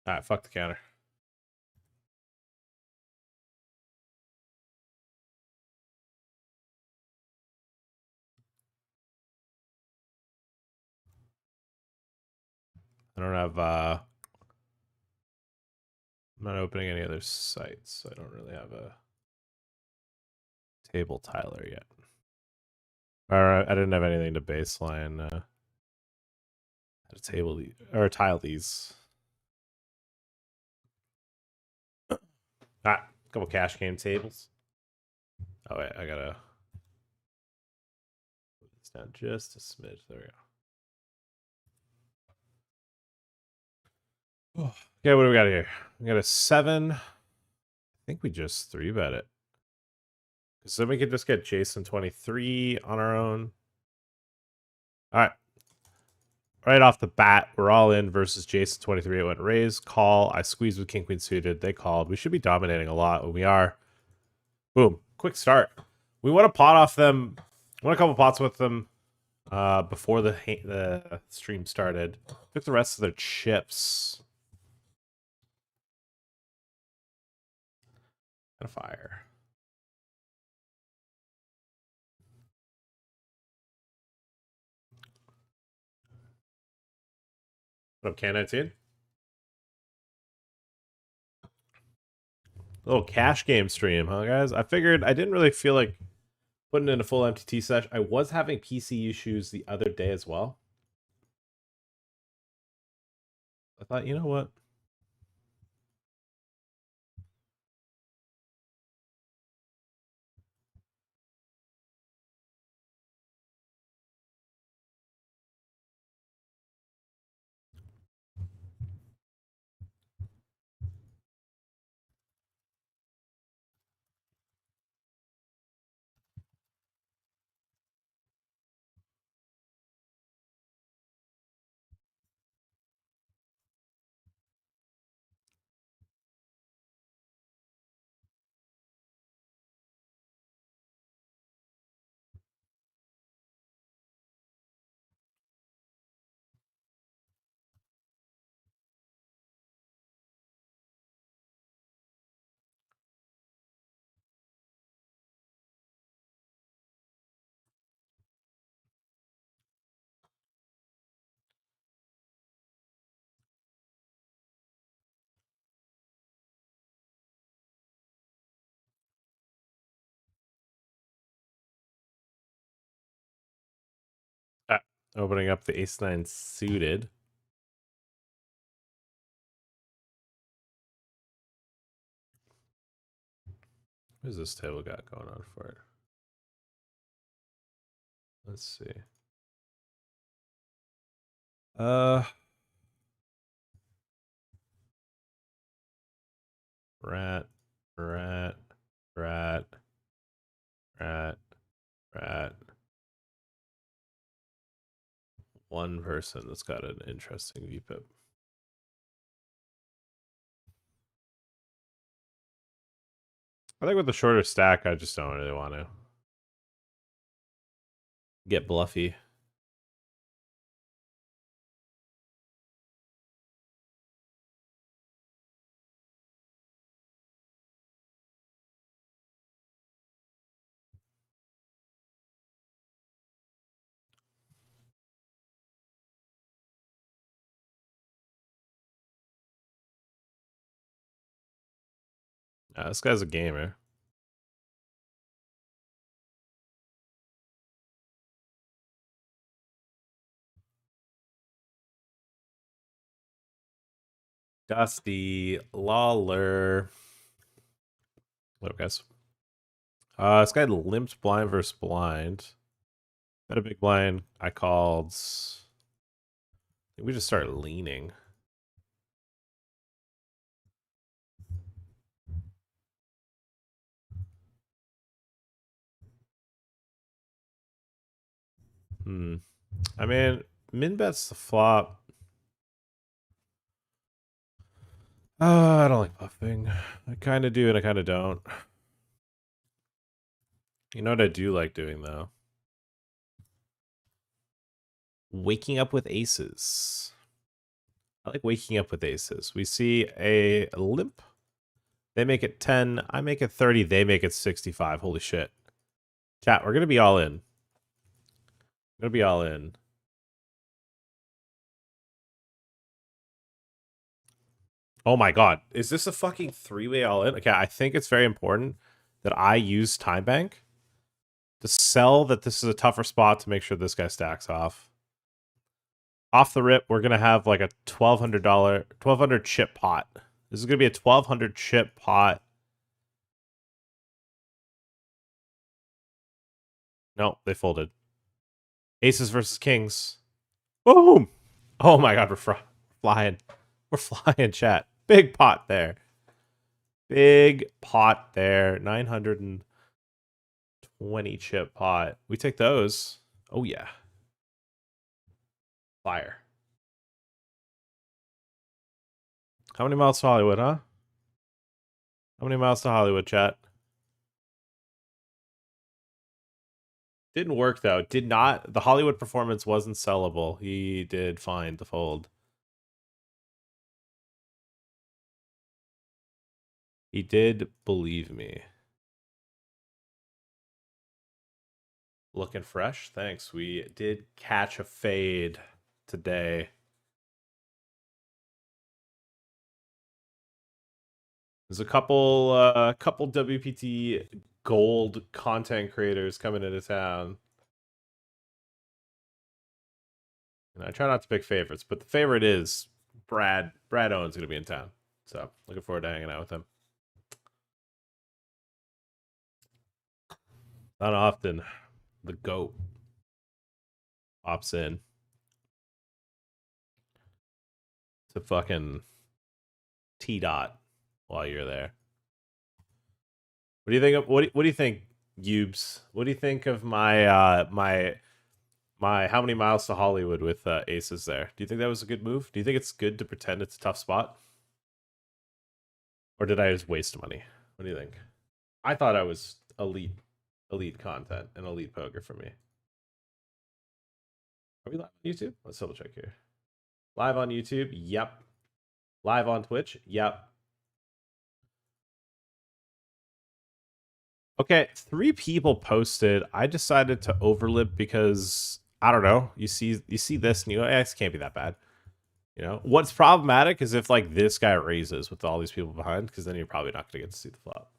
All right, fuck the counter. I don't have I'm not opening any other sites, so I don't really have a table tiler yet. Or I didn't have anything to baseline a table or tile these. A couple cash game tables. Oh wait, I gotta put this down just a smidge. There we go. Okay, what do we got here? We got a 7. I think we just 3-bet it. So then we could just get Jason 23 on our own. All right. Right off the bat, we're all in versus Jason 23. It went raise, call. I squeezed with King Queen suited. They called. We should be dominating a lot when we are. Boom. Quick start. We want to pot off them. Won a couple pots with them before the stream started. Took the rest of their chips. And a fire. What up, Can19? Little cash game stream, huh, guys? I figured I didn't really feel like putting in a full MTT session. I was having PC issues the other day as well. I thought, you know what? Opening up the ace-9 suited. What does this table got going on for it? Let's see. Rat, rat, rat, rat, rat. One person that's got an interesting VPIP. I think with the shorter stack, I just don't really want to get bluffy. This guy's a gamer. Dusty Lawler. What up, guys? This guy limped blind versus blind. Got a big blind. I called. I think we just start leaning. I mean, min bets the flop. I don't like bluffing. I kind of do and I kind of don't. You know what I do like doing, though? Waking up with aces. I like waking up with aces. We see a limp. They make it 10. I make it 30. They make it 65. Holy shit. Chat, we're going to be all in. We're going to be all in. Oh my god. Is this a fucking three-way all in? Okay, I think it's very important that I use Time Bank to sell that this is a tougher spot to make sure this guy stacks off. Off the rip, we're going to have like a $1,200 chip pot. This is going to be a 1,200 chip pot. No, they folded. Aces versus kings. Boom! Oh my god, we're flying. We're flying, chat. Big pot there. Big pot there. 920 chip pot. We take those. Oh yeah. Fire. How many miles to Hollywood, huh? How many miles to Hollywood, chat? Didn't work though. Did not. The Hollywood performance wasn't sellable. He did fine to fold. He did believe me. Looking fresh. Thanks. We did catch a fade today. There's a couple WPT gold content creators coming into town. And I try not to pick favorites, but the favorite is Brad. Brad Owen's gonna be in town. So looking forward to hanging out with him. Not often the GOAT pops in to fucking T-Dot while you're there. What do you think of what do you think, Yubes? What do you think of my my how many miles to Hollywood with aces there? Do you think that was a good move? Do you think it's good to pretend it's a tough spot? Or did I just waste money? What do you think? I thought I was elite content and elite poker for me. Are we live on YouTube? Let's double check here. Live on YouTube? Yep. Live on Twitch? Yep. Okay, 3 people posted. I decided to overlip because I don't know. You see this and you go, this can't be that bad. You know, what's problematic is if like this guy raises with all these people behind, because then you're probably not going to get to see the flop.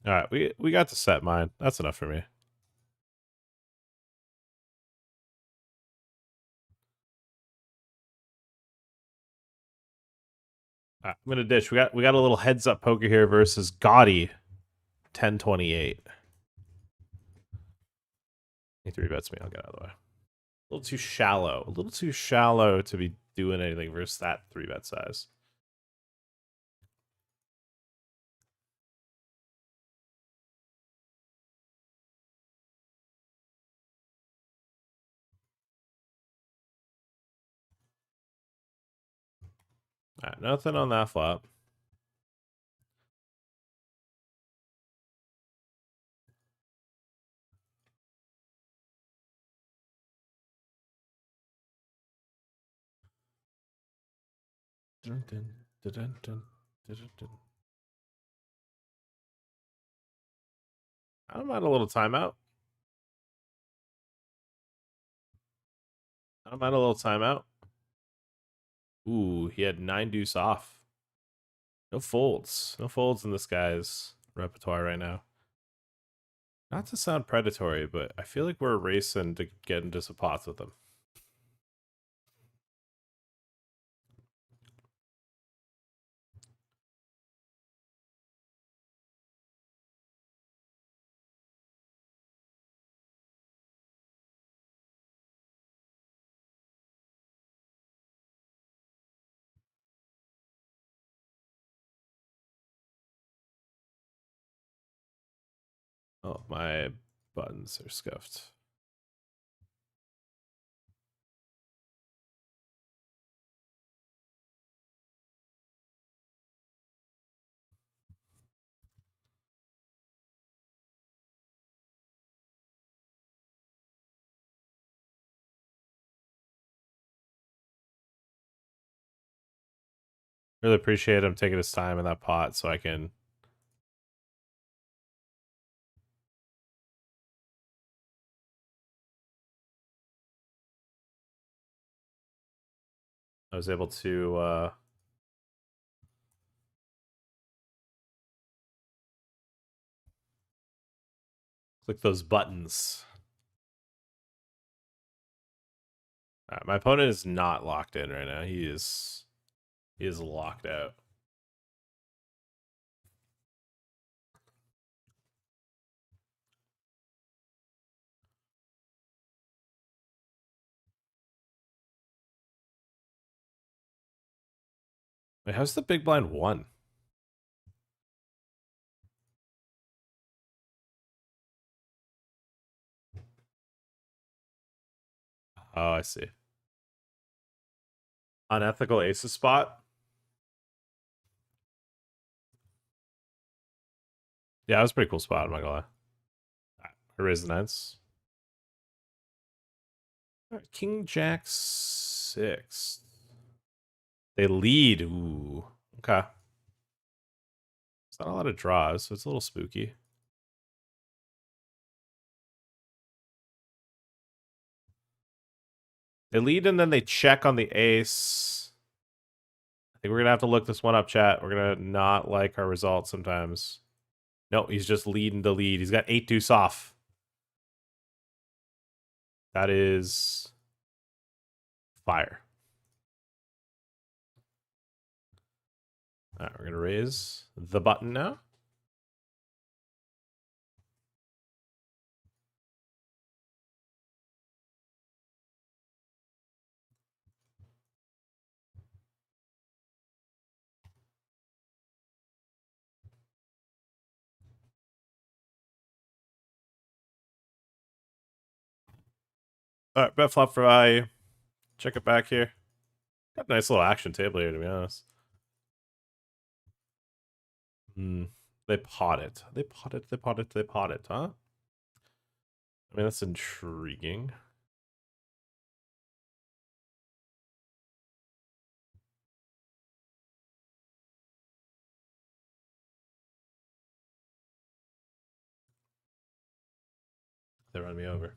All right, we got to set mine. That's enough for me. All right, I'm gonna ditch. We got a little heads up poker here versus Gaudy, 1028. He 3-bets me. I'll get out of the way. A little too shallow. A little too shallow to be doing anything versus that 3-bet size. All right, nothing on that flop. Dun, dun, dun, dun, dun, dun, dun. I don't mind a little timeout. I don't mind a little timeout. Ooh, he had 9 deuce off. No folds. No folds in this guy's repertoire right now. Not to sound predatory, but I feel like we're racing to get into some pots with him. Oh, my buttons are scuffed. Really appreciate him taking his time in that pot so I can... I was able to click those buttons. My opponent is not locked in right now. He is locked out. Wait, how's the big blind 1? Oh, I see. Unethical aces spot? Yeah, that was a pretty cool spot, I'm not gonna lie. I raised the nines. Right, King Jack 6. They lead. Ooh. Okay. It's not a lot of draws, so it's a little spooky. They lead and then they check on the ace. I think we're gonna have to look this one up, chat. We're gonna not like our results sometimes. No, he's just leading the lead. He's got 8 deuce off. That is fire. All right, we're gonna raise the button now. All right, bet flop for value. Check it back here. Got a nice little action table here, to be honest. They pot it. They pot it. They pot it. They pot it, huh? I mean, that's intriguing. They run me over.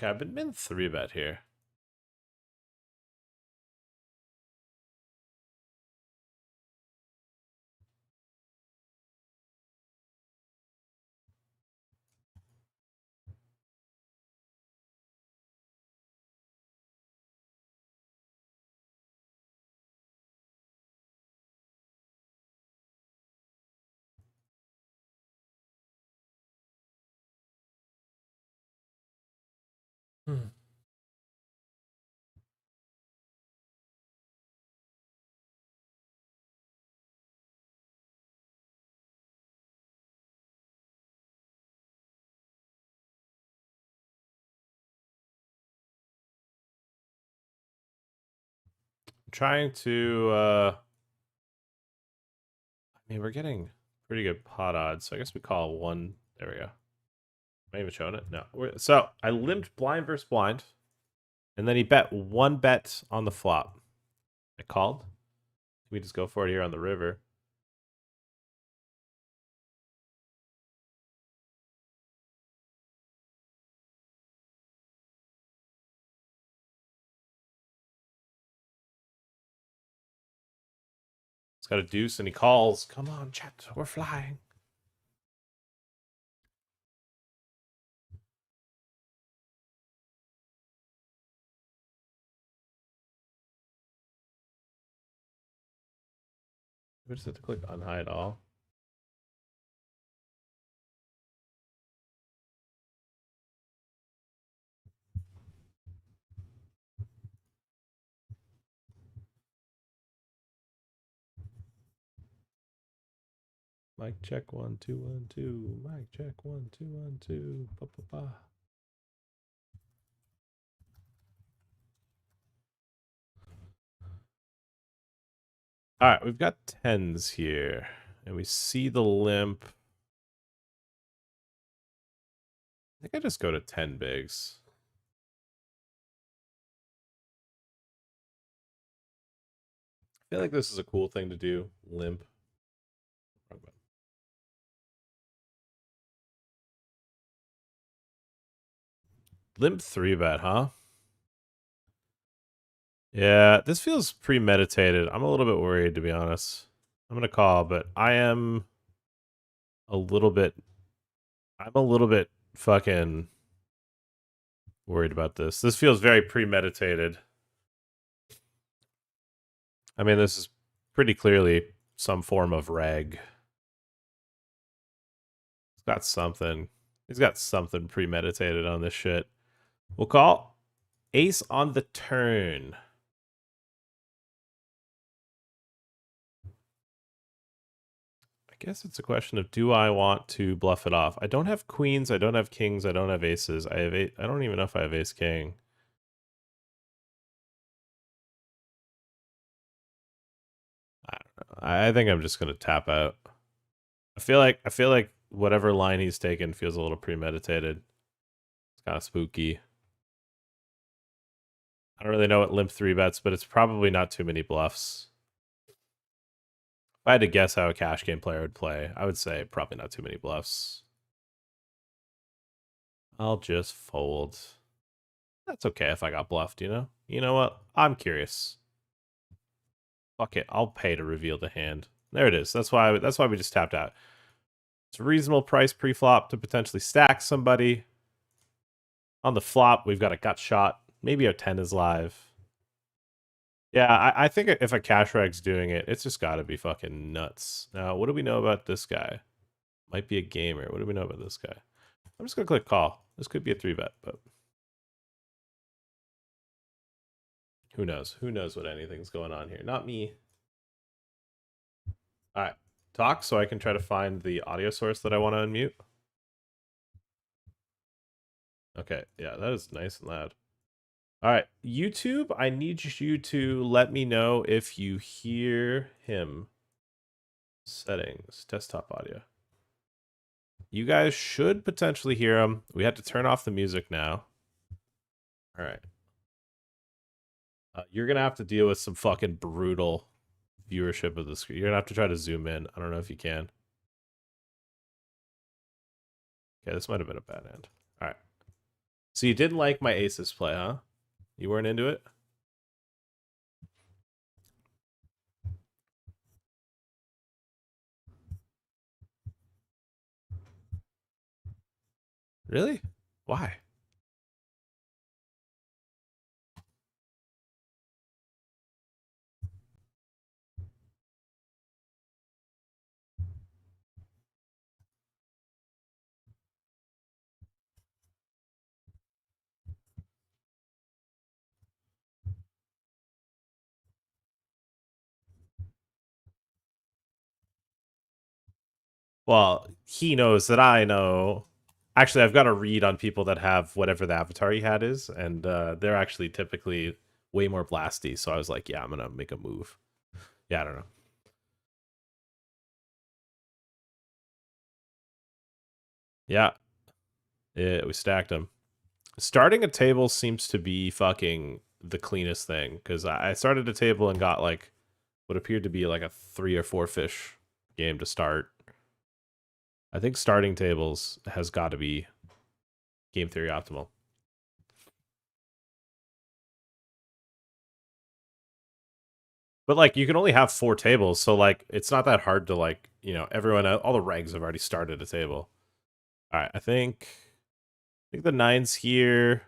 Okay, I've been min 3-bet here. I'm trying to, I mean, we're getting pretty good pot odds, so I guess we call one. There we go. Am I even showing it? No. So I limped blind versus blind, and then he bet 1 bet on the flop. I called. We just go for it here on the river. It's got a deuce, and he calls. Come on, chat. We're flying. We just have to click unhide all. Mic check 1 2 1 2. Mic check 1 2 1 2. Ba ba ba. All right, we've got tens here, and we see the limp. I think I just go to 10 bigs. I feel like this is a cool thing to do. Limp. Limp 3-bet, huh? Yeah, this feels premeditated. I'm a little bit worried, to be honest. I'm going to call, but I am a little bit... I'm a little bit fucking worried about this. This feels very premeditated. I mean, this is pretty clearly some form of reg. He's got something. He's got something premeditated on this shit. We'll call ace on the turn. I guess it's a question of, do I want to bluff it off? I don't have queens. I don't have kings. I don't have aces. I have eight. I don't even know if I have ace king. I don't know. I think I'm just gonna tap out. I feel like whatever line he's taken feels a little premeditated. It's kind of spooky. I don't really know what limp 3-bets, but it's probably not too many bluffs. If I had to guess how a cash game player would play, I would say probably not too many bluffs. I'll just fold. That's okay if I got bluffed, you know? You know what? I'm curious. Fuck it. I'll pay to reveal the hand. There it is. That's why we just tapped out. It's a reasonable price pre-flop to potentially stack somebody. On the flop, we've got a gut shot. Maybe our 10 is live. Yeah, I think if a cash reg's doing it, it's just got to be fucking nuts. Now, what do we know about this guy? Might be a gamer. What do we know about this guy? I'm just going to click call. This could be a 3-bet, but who knows? Who knows what anything's going on here? Not me. All right. Talk so I can try to find the audio source that I want to unmute. Okay. Yeah, that is nice and loud. All right. YouTube, I need you to let me know if you hear him. Settings, desktop audio. You guys should potentially hear him. We had to turn off the music now. All right. You're going to have to deal with some fucking brutal viewership of the screen. You're going to have to try to zoom in. I don't know if you can. Okay, this might have been a bad end. All right. So you didn't like my aces play, huh? You weren't into it? Really? Why? Well, he knows that I know. Actually, I've got a read on people that have whatever the avatar he had is, and they're actually typically way more blasty. So I was like, yeah, I'm going to make a move. Yeah, I don't know. Yeah. We stacked them. Starting a table seems to be fucking the cleanest thing, because I started a table and got like what appeared to be like a 3 or 4 fish game to start. I think starting tables has got to be game theory optimal. But like you can only have 4 tables, so like it's not that hard to like, you know, everyone, all the regs have already started a table. All right, I think the 9's here.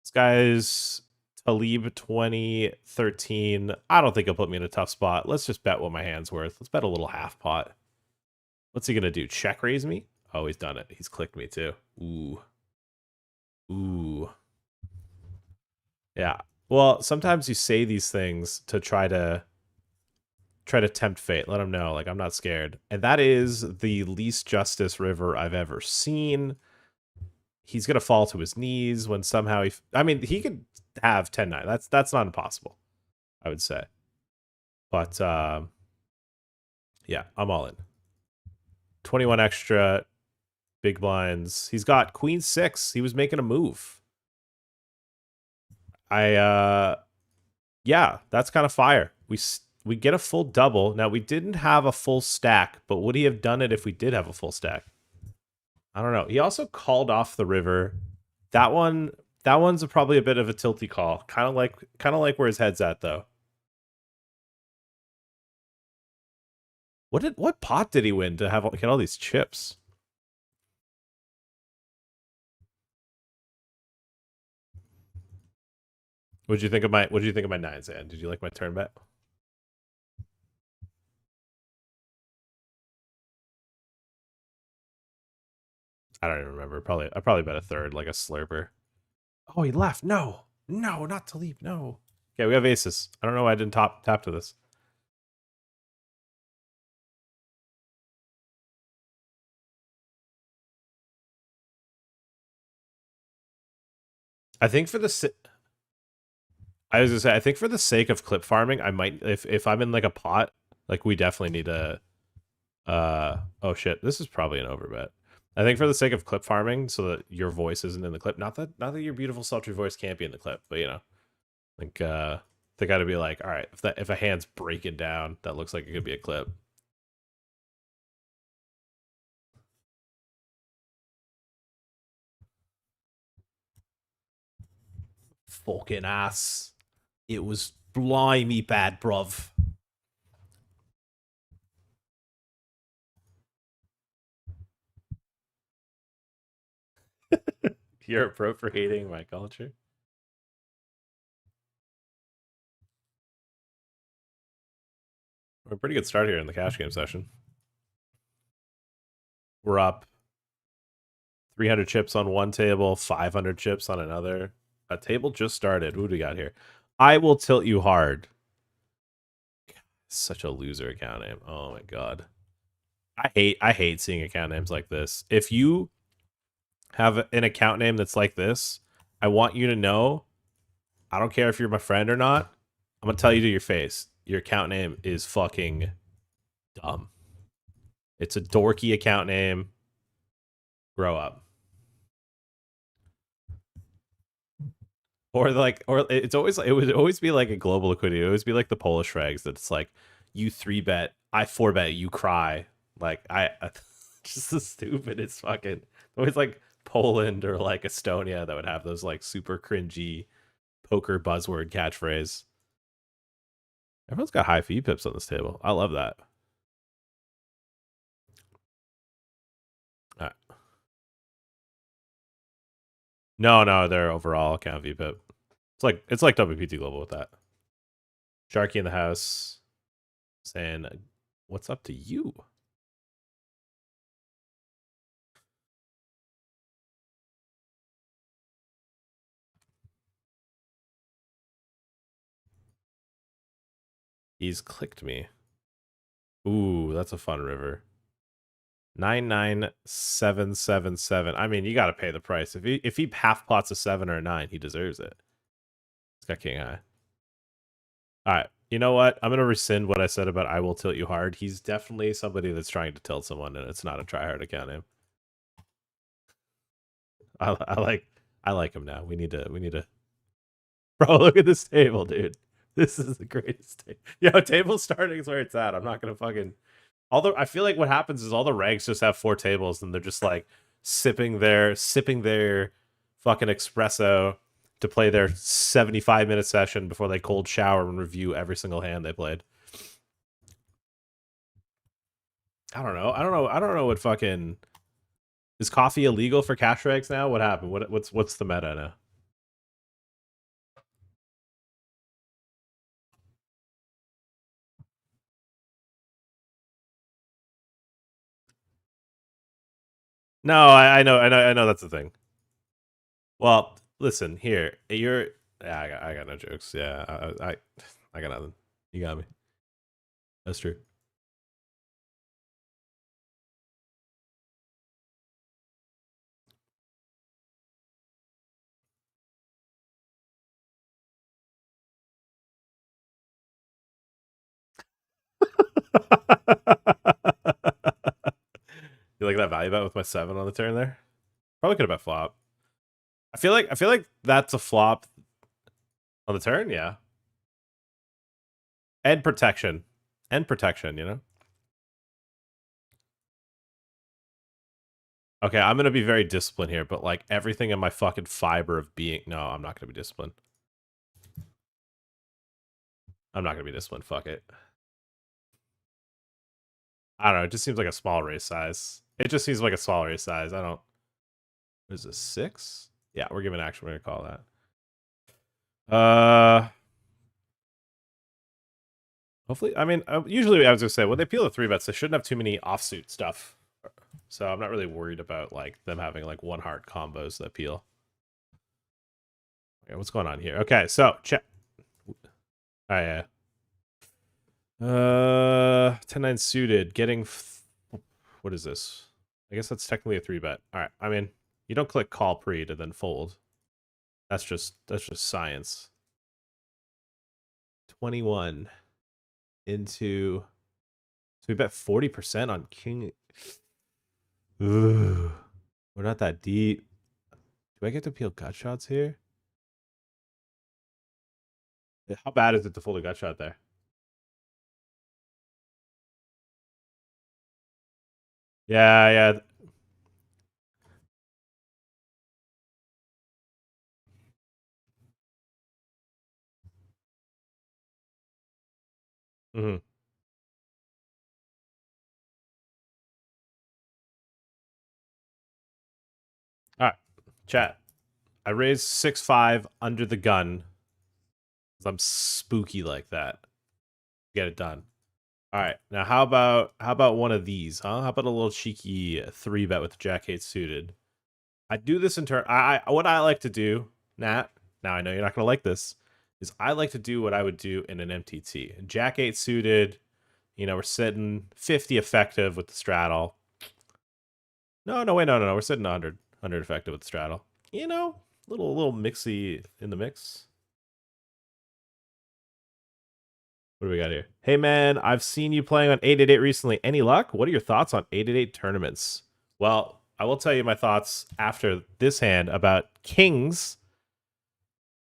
This guy's Talib 2013. I don't think he'll put me in a tough spot. Let's just bet what my hand's worth. Let's bet a little half pot. What's he gonna do? Check raise me? Oh, he's done it. He's clicked me too. Ooh. Ooh. Yeah. Well, sometimes you say these things to try to tempt fate. Let him know, like, I'm not scared. And that is the least justice river I've ever seen. He's gonna fall to his knees when somehow I mean, he could have 10-9. That's not impossible, I would say. But yeah, I'm all in. 21 extra, big blinds. He's got queen 6. He was making a move. Yeah, that's kind of fire. We get a full double. Now, we didn't have a full stack, but would he have done it if we did have a full stack? I don't know. He also called off the river. That one's probably a bit of a tilty call. Kind of like where his head's at though. What pot did he win to get all these chips? What'd you think of my nines hand? Did you like my turn bet? I don't even remember. I probably bet a third, like a slurper. Oh, he left. No, not to leave. No. Okay, we have aces. I don't know why I didn't tap to this. I think for the I was gonna say, I think for the sake of clip farming, I might if I'm in like a pot, like we definitely need a oh shit, this is probably an overbet. I think for the sake of clip farming, so that your voice isn't in the clip, not that your beautiful sultry voice can't be in the clip, but you know, like they gotta be like, all right, if a hand's breaking down, that looks like it could be a clip. Fucking ass. It was blimey bad, bruv. You're appropriating my culture. We're a pretty good start here in the cash game session. We're up 300 chips on one table, 500 chips on another. A table just started. What do we got here? I will tilt you hard. Such a loser account name. Oh my god. I hate seeing account names like this. If you have an account name that's like this, I want you to know, I don't care if you're my friend or not, I'm gonna tell you to your face, your account name is fucking dumb. It's a dorky account name. Grow up. Or it would always be like a global liquidity. It would always be like the Polish frags that it's like, you 3-bet, I 4-bet, you cry. Like I just the stupidest fucking, always like Poland or like Estonia that would have those like super cringy poker buzzword catchphrase. Everyone's got high fee pips on this table. I love that. All right. No, they're overall account fee pip. It's like WPT Global with that. Sharky in the house saying, "What's up to you?" He's clicked me. Ooh, that's a fun river. 99777. I mean, you got to pay the price. If he half pots a 7 or a 9, he deserves it. He's got king high. All right. You know what? I'm gonna rescind what I said about I will tilt you hard. He's definitely somebody that's trying to tilt someone, and it's not a try hard account name. I like him now. We need to. Bro, look at this table, dude. This is the greatest table. Yo, table starting is where it's at. I'm not gonna fucking. I feel like what happens is all the ranks just have 4 tables, and they're just like sipping their fucking espresso to play their 75-minute session before they cold shower and review every single hand they played. I don't know what fucking, is coffee illegal for cash rags now? What happened? What's the meta now? No, I know that's the thing. Well, listen here. Yeah, I got no jokes. Yeah, I got nothing. You got me. That's true. You like that value bet with my 7 on the turn there? Probably could have bet flop. I feel like that's a flop on the turn, yeah. And protection. And protection, you know? Okay, I'm gonna be very disciplined here, but like everything in my fucking fiber of being. No, I'm not gonna be disciplined. I'm not gonna be disciplined. Fuck it. I don't know. It just seems like a small race size. It just seems like a small race size. I don't. What is this, 6? Yeah, we're giving action. We're gonna call that. Hopefully, I mean, usually I was gonna say when they peel the 3-bets, they shouldn't have too many offsuit stuff. So I'm not really worried about like them having like one heart combos that peel. Okay, what's going on here? Okay, so check. Oh yeah. 10-9 suited, getting. What is this? I guess that's technically a 3-bet. All right. I mean, you don't click call pre to then fold. That's just science. 21 into. So we bet 40% on king. Ooh, we're not that deep. Do I get to peel gut shots here? How bad is it to fold a gut shot there? Yeah, yeah. Mm-hmm. All right, chat. I raised 6-5 under the gun. I'm spooky like that. Get it done. All right. Now how about one of these, huh? How about a little cheeky 3-bet with Jack-8 suited? I do this in turn. What I like to do, Nat. Now I know you're not gonna like this. Is I like to do what I would do in an MTT. Jack-8 suited. You know, we're sitting 50 effective with the straddle. No, wait, no. We're sitting 100 effective with the straddle. You know, little mixy in the mix. What do we got here? Hey man, I've seen you playing on 888 recently. Any luck? What are your thoughts on 888 tournaments? Well, I will tell you my thoughts after this hand about kings.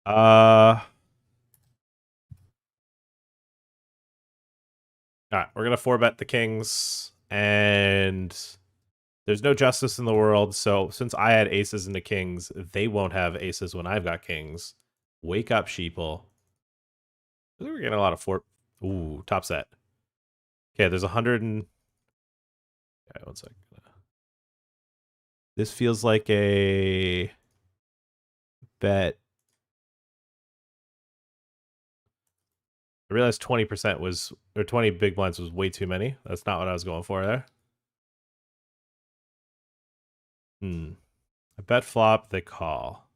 All right, we're gonna 4-bet the kings, and there's no justice in the world. So since I had aces into kings, they won't have aces when I've got kings. Wake up, sheeple. I think we're getting a lot of 4. Ooh, top set. Okay, there's 100 and. Okay, 1 second. This feels like a bet. I realized 20% was, or 20 big blinds was way too many. That's not what I was going for there. I bet flop, they call.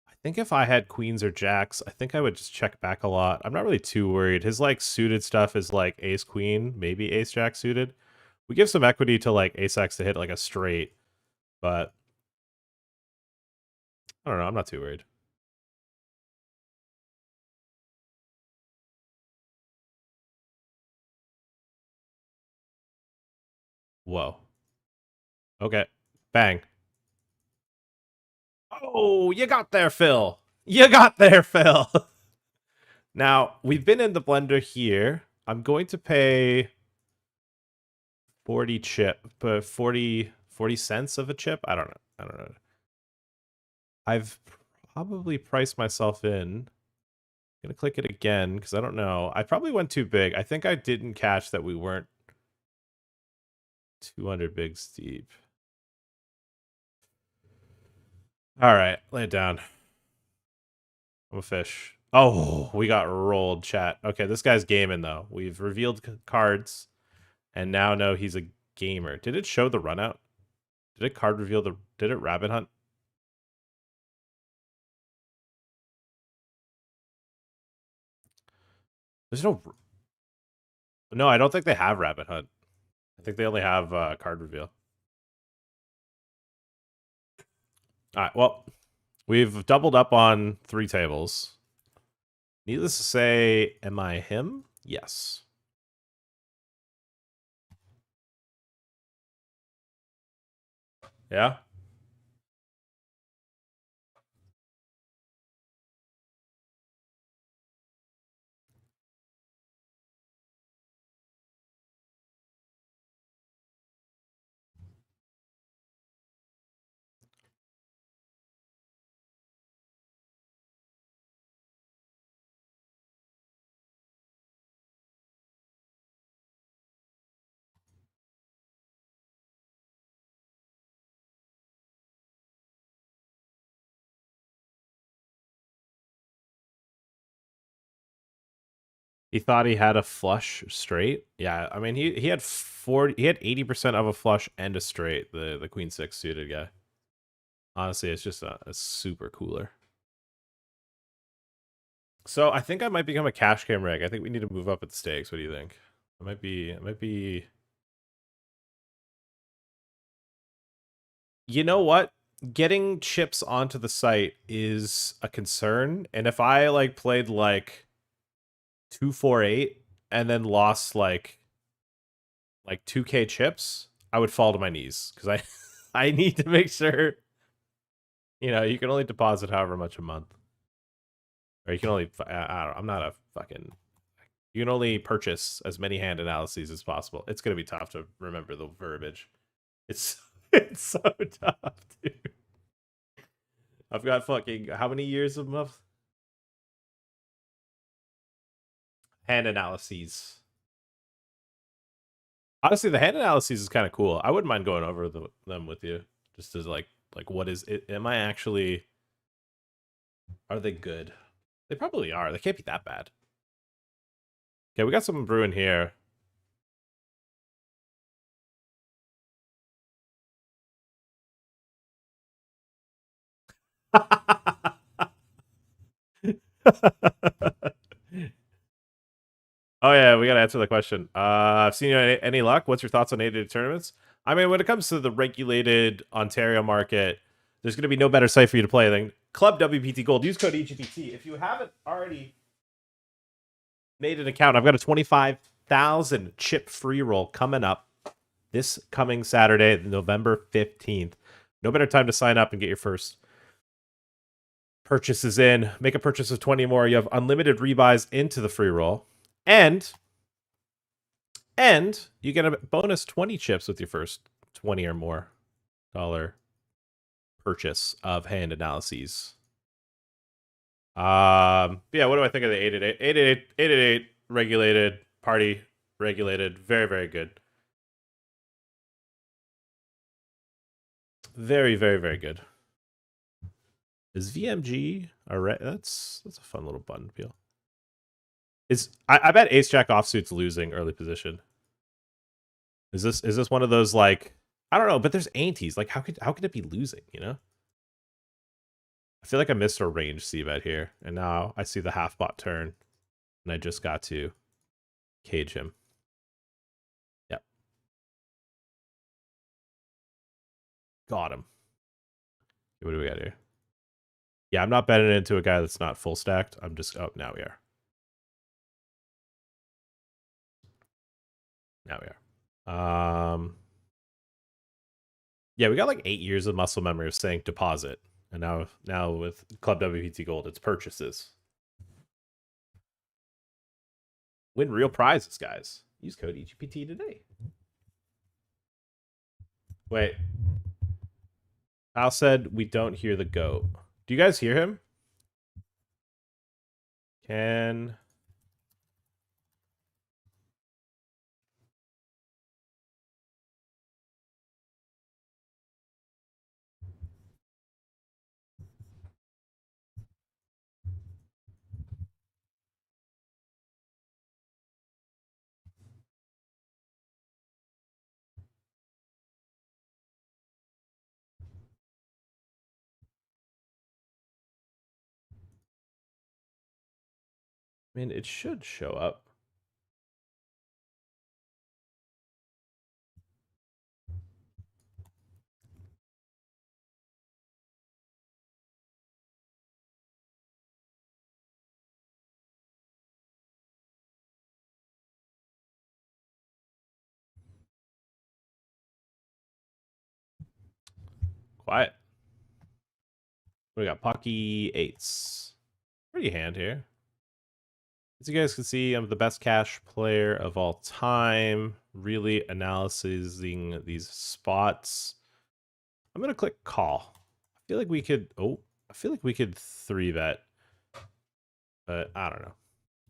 I think if I had queens or jacks, I think I would just check back a lot. I'm not really too worried. His like suited stuff is like ace queen, maybe ace jack suited. We give some equity to like ace x to hit like a straight, but I don't know. I'm not too worried. Whoa. Okay. Bang. Oh, you got there, Phil. You got there, Phil. Now, we've been in the blender here. I'm going to pay 40 chip, but 40 cents of a chip? I don't know. I've probably priced myself in. I'm gonna click it again because I don't know. I probably went too big. I think I didn't catch that we weren't 200 bigs deep. All right, lay it down. I'm a fish. Oh, we got rolled, chat. Okay, this guy's gaming though. We've revealed cards, and now know he's a gamer. Did it show the run out? Did it card reveal the? Did it rabbit hunt? There's no. No, I don't think they have rabbit hunt. I think they only have card reveal. All right. Well, we've doubled up on 3 tables. Needless to say, am I him? Yes. Yeah. He thought he had a flush straight. Yeah, I mean he had 80% of a flush and a straight. The queen 6 suited guy. Honestly, it's just a super cooler. So I think I might become a cash cam reg. I think we need to move up at the stakes. What do you think? It might be. You know what? Getting chips onto the site is a concern, and if I like played like 248 and then lost like 2k chips, I would fall to my knees because I I need to make sure, you can only deposit however much a month, or you can only I don't, I'm not a fucking, you can only purchase as many hand analyses as possible. It's gonna be tough to remember the verbiage. It's it's so tough, dude. I've got fucking how many years of hand analyses? Honestly, the hand analyses is kind of cool. I wouldn't mind going over them with you, just as like what is it? Am I actually? Are they good? They probably are. They can't be that bad. Okay, we got some brewing here. Oh yeah, we gotta answer the question. I've seen you any luck? What's your thoughts on 8-day tournaments? I mean, when it comes to the regulated Ontario market, there's gonna be no better site for you to play than Club WPT Gold. Use code EGPT. If you haven't already made an account, I've got a 25,000 chip free roll coming up this coming Saturday, November 15th. No better time to sign up and get your first purchases in. Make a purchase of 20 more. You have unlimited rebuys into the free roll. And you get a bonus 20 chips with your first 20 or more dollar purchase of hand analyses. Yeah, what do I think of the 888? 888 regulated, party regulated, very, very good. Very, very, very good. Is VMG alright? That's a fun little button peel. I bet Ace Jack offsuit's losing early position. Is this one of those like, I don't know, but there's antes. Like how could it be losing, you know? I feel like I missed a range c-bet here, and now I see the half bot turn, and I just got to cage him. Yep. Got him. What do we got here? Yeah, I'm not betting into a guy that's not full stacked. I'm just, oh, now we are. Now we are. Yeah, we got like 8 years of muscle memory of saying deposit. And now with Club WPT Gold, it's purchases. Win real prizes, guys. Use code EGPT today. Wait. Al said we don't hear the goat. Do you guys hear him? Can... I mean, it should show up. Quiet. We got Pocky 8s. Pretty hand here. As you guys can see, I'm the best cash player of all time. Really analyzing these spots. I'm gonna click call. I feel like we could. Oh, I feel like we could 3-bet, but I don't know.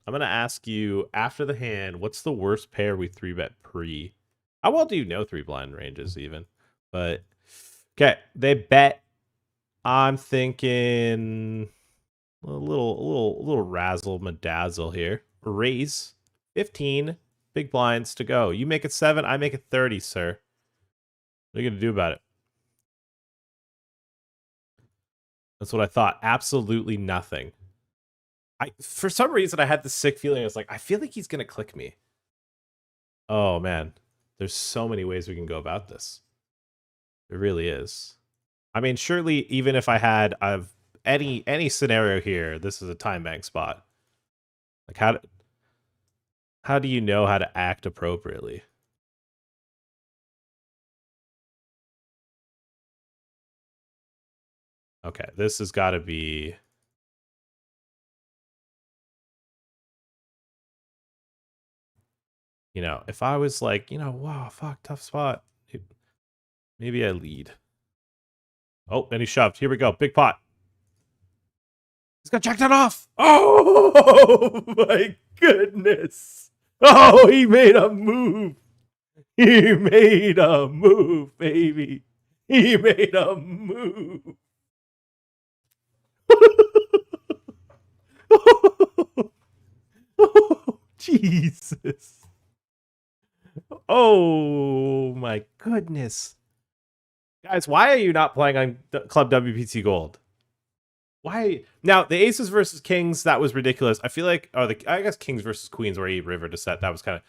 I'm gonna ask you after the hand. What's the worst pair we 3-bet pre? How well do you know 3-blind ranges even? But okay, they bet. I'm thinking a little razzle madazzle here. Raise 15 big blinds to go. You make it 7, I make it 30, sir. What are you gonna do about it? That's what I thought. Absolutely nothing. For some reason I had this sick feeling. I was like, I feel like he's gonna click me. Oh man, there's so many ways we can go about this. It really is. I mean, surely even if I had any scenario here, this is a time bank spot. Like how do you know how to act appropriately? Okay, this has got to be. You know, if I was like, wow, fuck, tough spot. Maybe I lead. Oh, and he shoved. Here we go. Big pot. He's gonna check that off. Oh my goodness. Oh, he made a move. He made a move, baby. He made a move. Oh, Jesus. Oh my goodness. Guys, why are you not playing on Club WPT Gold? Why? Now, the aces versus kings, that was ridiculous. I feel like, I guess kings versus queens where he river to set, that was kind of,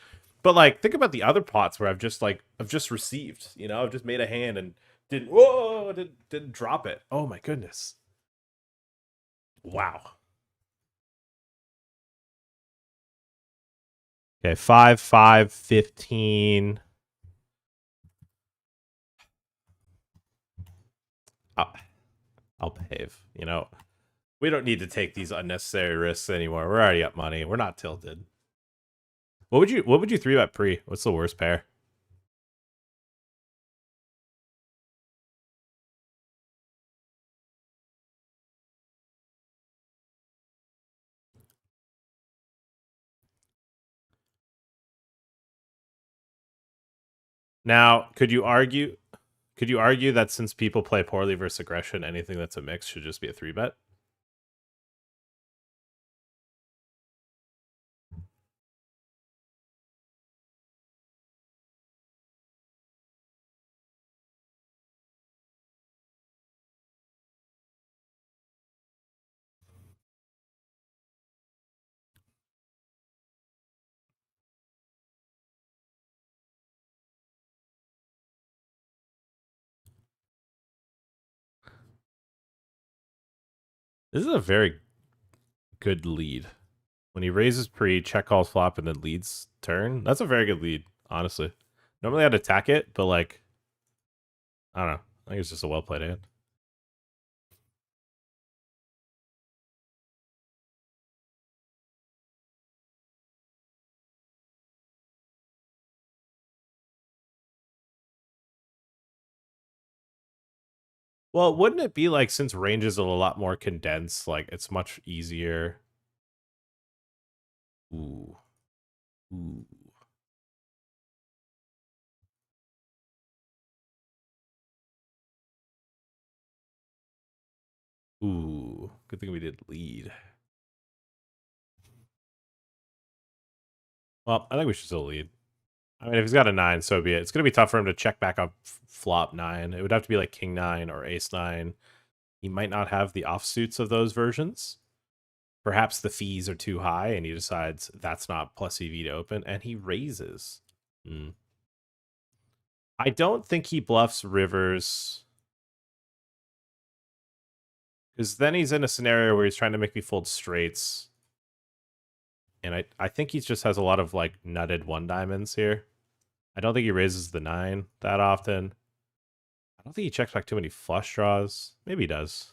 but like, think about the other pots where I've just received, I've just made a hand and didn't drop it. Oh my goodness. Wow. Okay, 5, 5, 15. I'll behave, We don't need to take these unnecessary risks anymore. We're already up money. We're not tilted. What would you 3-bet pre? What's the worst pair? Now, could you argue that since people play poorly versus aggression, anything that's a mix should just be a 3-bet? This is a very good lead. When he raises pre, check calls flop, and then leads turn, that's a very good lead, honestly. Normally I'd attack it, but like, I don't know. I think it's just a well-played hand. Well, wouldn't it be like, since ranges are a lot more condensed, like it's much easier? Ooh. Ooh. Ooh. Good thing we did lead. Well, I think we should still lead. I mean, if he's got a 9, so be it. It's going to be tough for him to check back up flop 9. It would have to be like king 9 or ace 9. He might not have the offsuits of those versions. Perhaps the fees are too high, and he decides that's not plus EV to open, and he raises. I don't think he bluffs rivers, because then he's in a scenario where he's trying to make me fold straights. And I think he just has a lot of like nutted one diamonds here. I don't think he raises the 9 that often. I don't think he checks back too many flush draws. Maybe he does.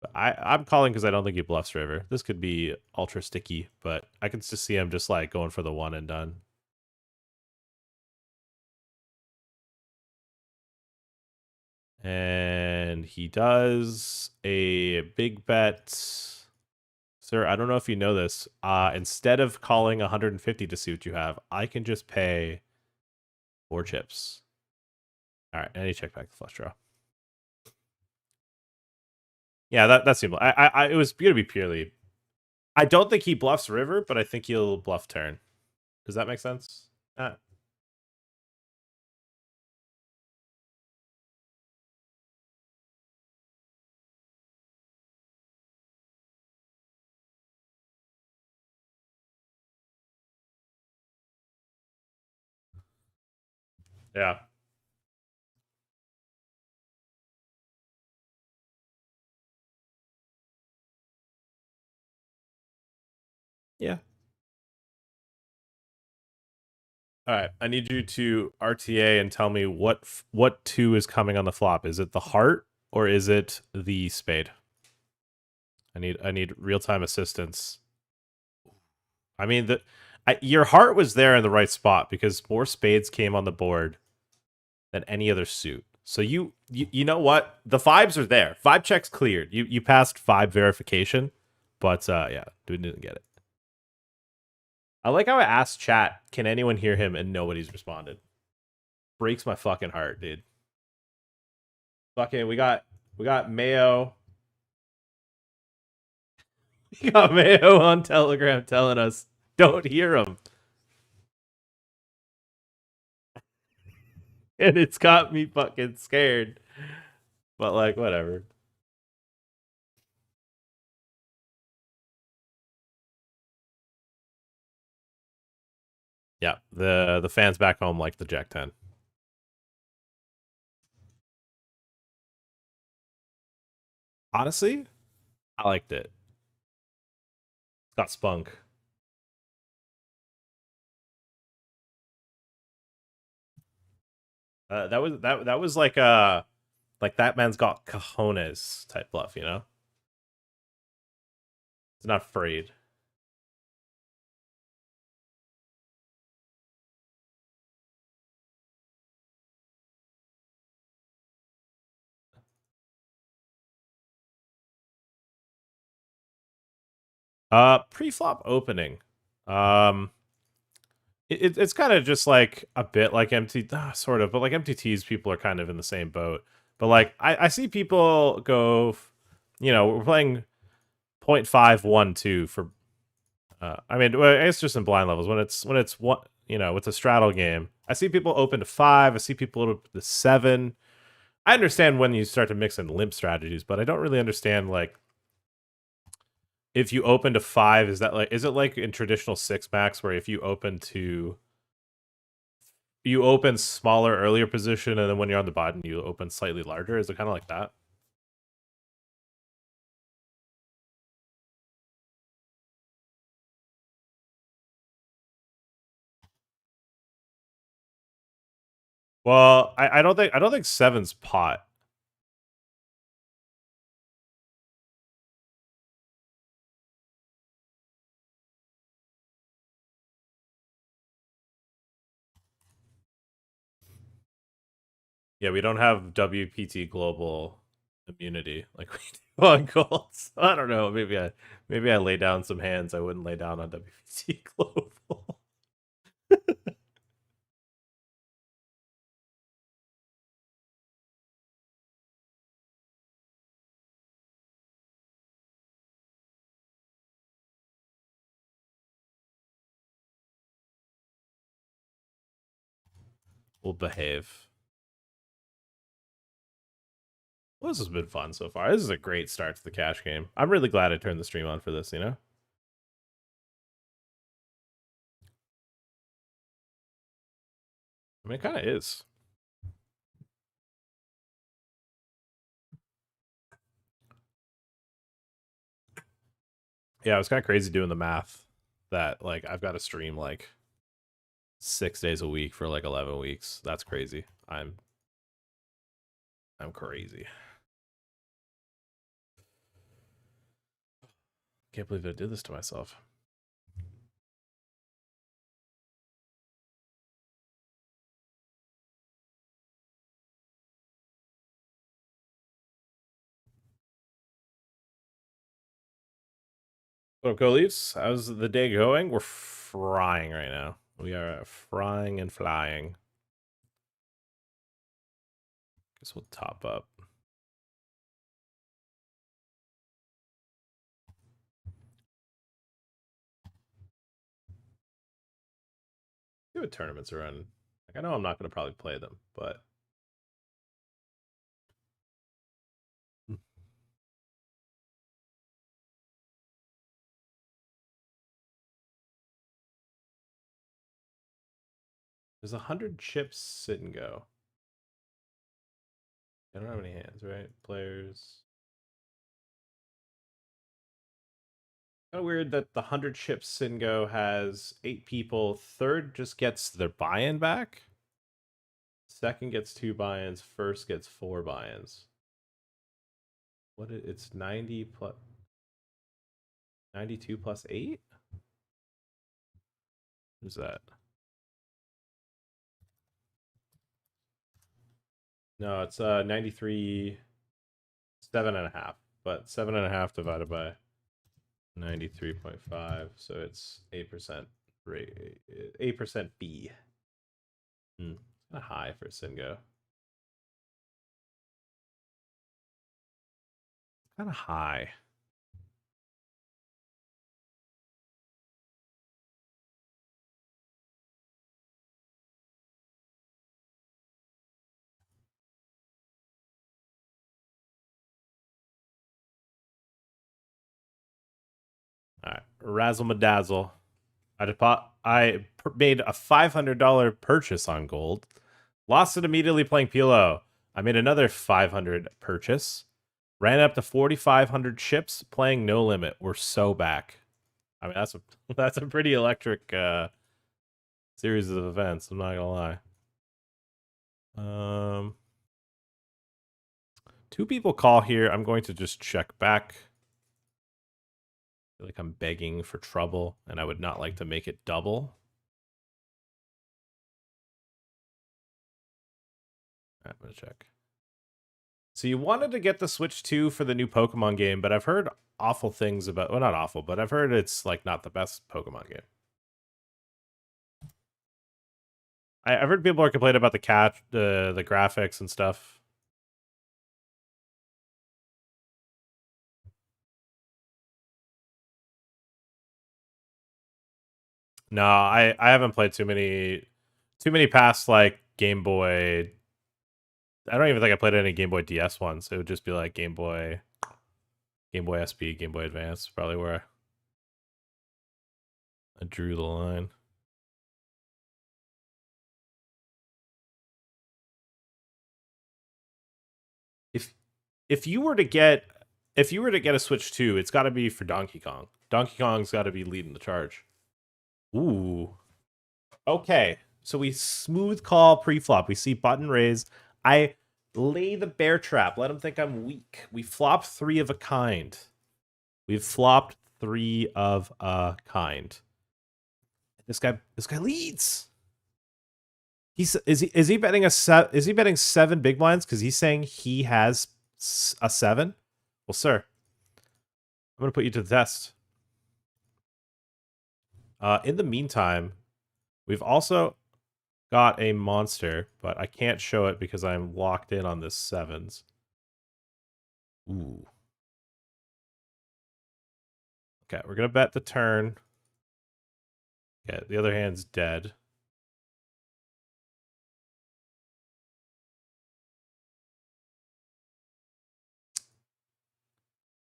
But I'm calling because I don't think he bluffs river. This could be ultra sticky, but I can just see him just like going for the 1 and done. And he does a big bet. Sir, I don't know if you know this. Instead of calling 150 to see what you have, I can just pay 4 chips. All right, and he check back the flush draw. Yeah, that seemed. It was gonna be purely. I don't think he bluffs river, but I think he'll bluff turn. Does that make sense? Yeah. Yeah. All right. I need you to RTA and tell me what 2 is coming on the flop. Is it the heart or is it the spade? I need real time assistance. I mean your heart was there in the right spot because more spades came on the board than any other suit. So you know what? The 5s are there. 5 checks cleared. You passed 5 verification, but yeah, didn't get it. I like how I asked chat, can anyone hear him, and nobody's responded. Breaks my fucking heart, dude. Fucking we got Mayo. We got Mayo on Telegram telling us don't hear him. And it's got me fucking scared. But like whatever. Yeah, the fans back home like the Jack 10. Honestly, I liked it. Got spunk. That was like that man's got cojones type bluff, you know? He's not afraid. Pre-flop opening. It's kind of just like a bit like MT, sort of, but like MTTs, people are kind of in the same boat. But like I see people go, we're playing 0.512 for. I mean, it's just in blind levels when it's one, it's a straddle game. I see people open to 5. I see people open to 7. I understand when you start to mix in limp strategies, but I don't really understand like if you open to 5, is it like in traditional 6 max where if you open smaller earlier position and then when you're on the button you open slightly larger? Is it kind of like that? Well, I don't think 7's pot. Yeah, we don't have WPT global immunity like we do on golds. I don't know. Maybe I lay down some hands I wouldn't lay down on WPT global. We'll behave. Well, this has been fun so far. This is a great start to the cash game. I'm really glad I turned the stream on for this, you know? I mean, it kind of is. Yeah, it was kind of crazy doing the math that, like, I've got to stream, like, 6 days a week for, like, 11 weeks. That's crazy. I'm crazy. Can't believe I did this to myself. What up, Co-Leafs? How's the day going? We're frying right now. We are frying and flying. Guess we'll top up. See what tournaments are running. Like, I know I'm not going to probably play them, but there's 100 chips sit and go. I don't have any hands, right? Players. Kind of weird that the 100 chips sit and go has 8 people. Third just gets their buy-in back. Second gets 2 buy-ins. First gets 4 buy-ins. It's 90 plus 92 plus 8? Who's that? No, it's 93 7.5, but 7.5 divided by 93.5, so it's 8% rate, 8% B. Kind of high for Singo. Kind of high. All right, razzle madazzle. I made a $500 purchase on gold. Lost it immediately playing PLO. I made another 500 purchase. Ran up to 4,500 chips playing No Limit. We're so back. I mean, that's a pretty electric series of events. I'm not gonna lie. 2 people call here. I'm going to just check back. I feel like I'm begging for trouble, and I would not like to make it double. I'm gonna check. So you wanted to get the Switch 2 for the new Pokemon game, but I've heard awful things about. Well, not awful, but I've heard it's like not the best Pokemon game. I've heard people are complaining about the graphics and stuff. No, I haven't played too many past like Game Boy. I don't even think I played any Game Boy DS ones. It would just be like Game Boy SP, Game Boy Advance, probably where I drew the line. If you were to get a Switch 2, it's got to be for Donkey Kong. Donkey Kong's got to be leading the charge. Ooh. Okay. So we smooth call pre-flop. We see button raise. I lay the bear trap. Let him think I'm weak. We flop 3 of a kind. We've flopped 3 of a kind. This guy leads. Is he betting is he betting 7 big blinds because he's saying he has a 7? Well, sir, I'm gonna put you to the test. In the meantime, we've also got a monster, but I can't show it because I'm locked in on this 7s. Ooh. Okay, we're gonna bet the turn. Okay, the other hand's dead.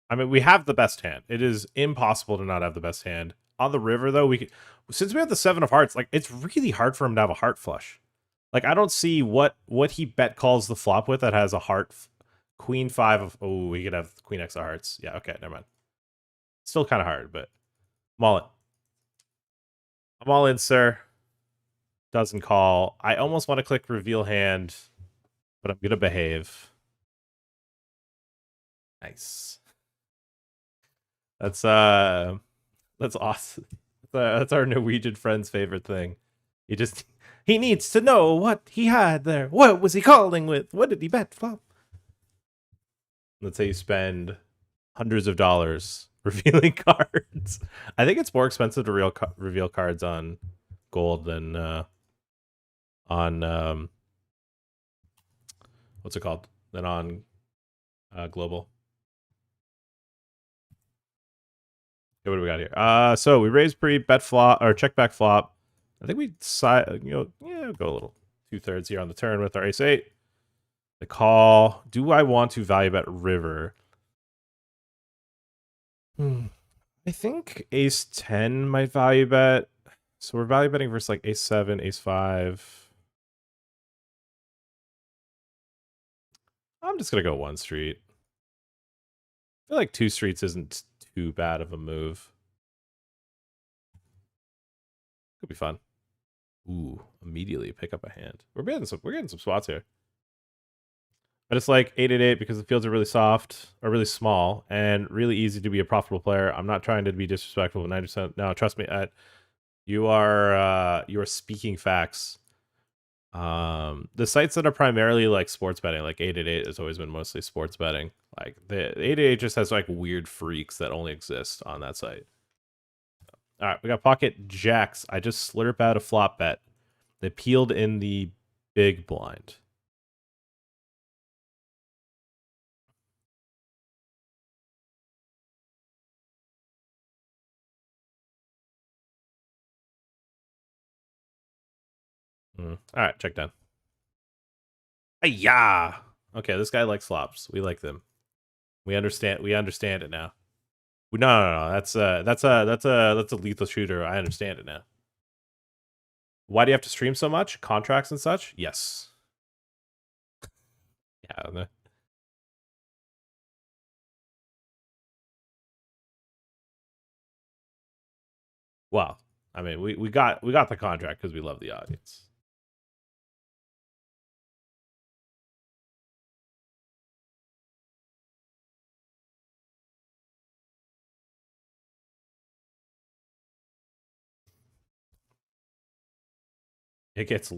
I mean, we have the best hand. It is impossible to not have the best hand. On the river, though, since we have the 7 of hearts, like, it's really hard for him to have a heart flush. Like, I don't see what he bet calls the flop with that has a heart. Queen 5 of... Oh, we could have Queen X of hearts. Yeah, okay, never mind. Still kind of hard, but... I'm all in. I'm all in, sir. Doesn't call. I almost want to click reveal hand, but I'm going to behave. Nice. That's awesome. That's our Norwegian friend's favorite thing. He needs to know what he had there. What was he calling with? What did he bet flop? Let's say you spend hundreds of dollars revealing cards. I think it's more expensive to reveal cards on gold than on what's it called? Than on global. Okay, what do we got here? So we raise pre, bet flop, or check back flop. I think we go a little 2/3 here on the turn with our ace-8. The call. Do I want to value bet river? I think ace-10 might value bet. So we're value betting versus like ace-7, ace-5. I'm just gonna go 1 street. I feel like 2 streets isn't too bad of a move. Could be fun. Ooh, immediately pick up a hand. We're getting some spots here. But it's like 8-8 because the fields are really soft or really small and really easy to be a profitable player. I'm not trying to be disrespectful, but 90%. No, trust me, you are speaking facts. The sites that are primarily like sports betting, like 8-8 has always been mostly sports betting. Like the 8-8 just has like weird freaks that only exist on that site. All right, we got pocket jacks. I just slurp out a flop bet. They peeled in the big blind. All right, check down. Yeah. Okay, this guy likes flops. We like them. We understand it now. No. That's a lethal shooter. I understand it now. Why do you have to stream so much? Contracts and such? Yes. Yeah. Well, I mean, we got the contract because we love the audience. It gets.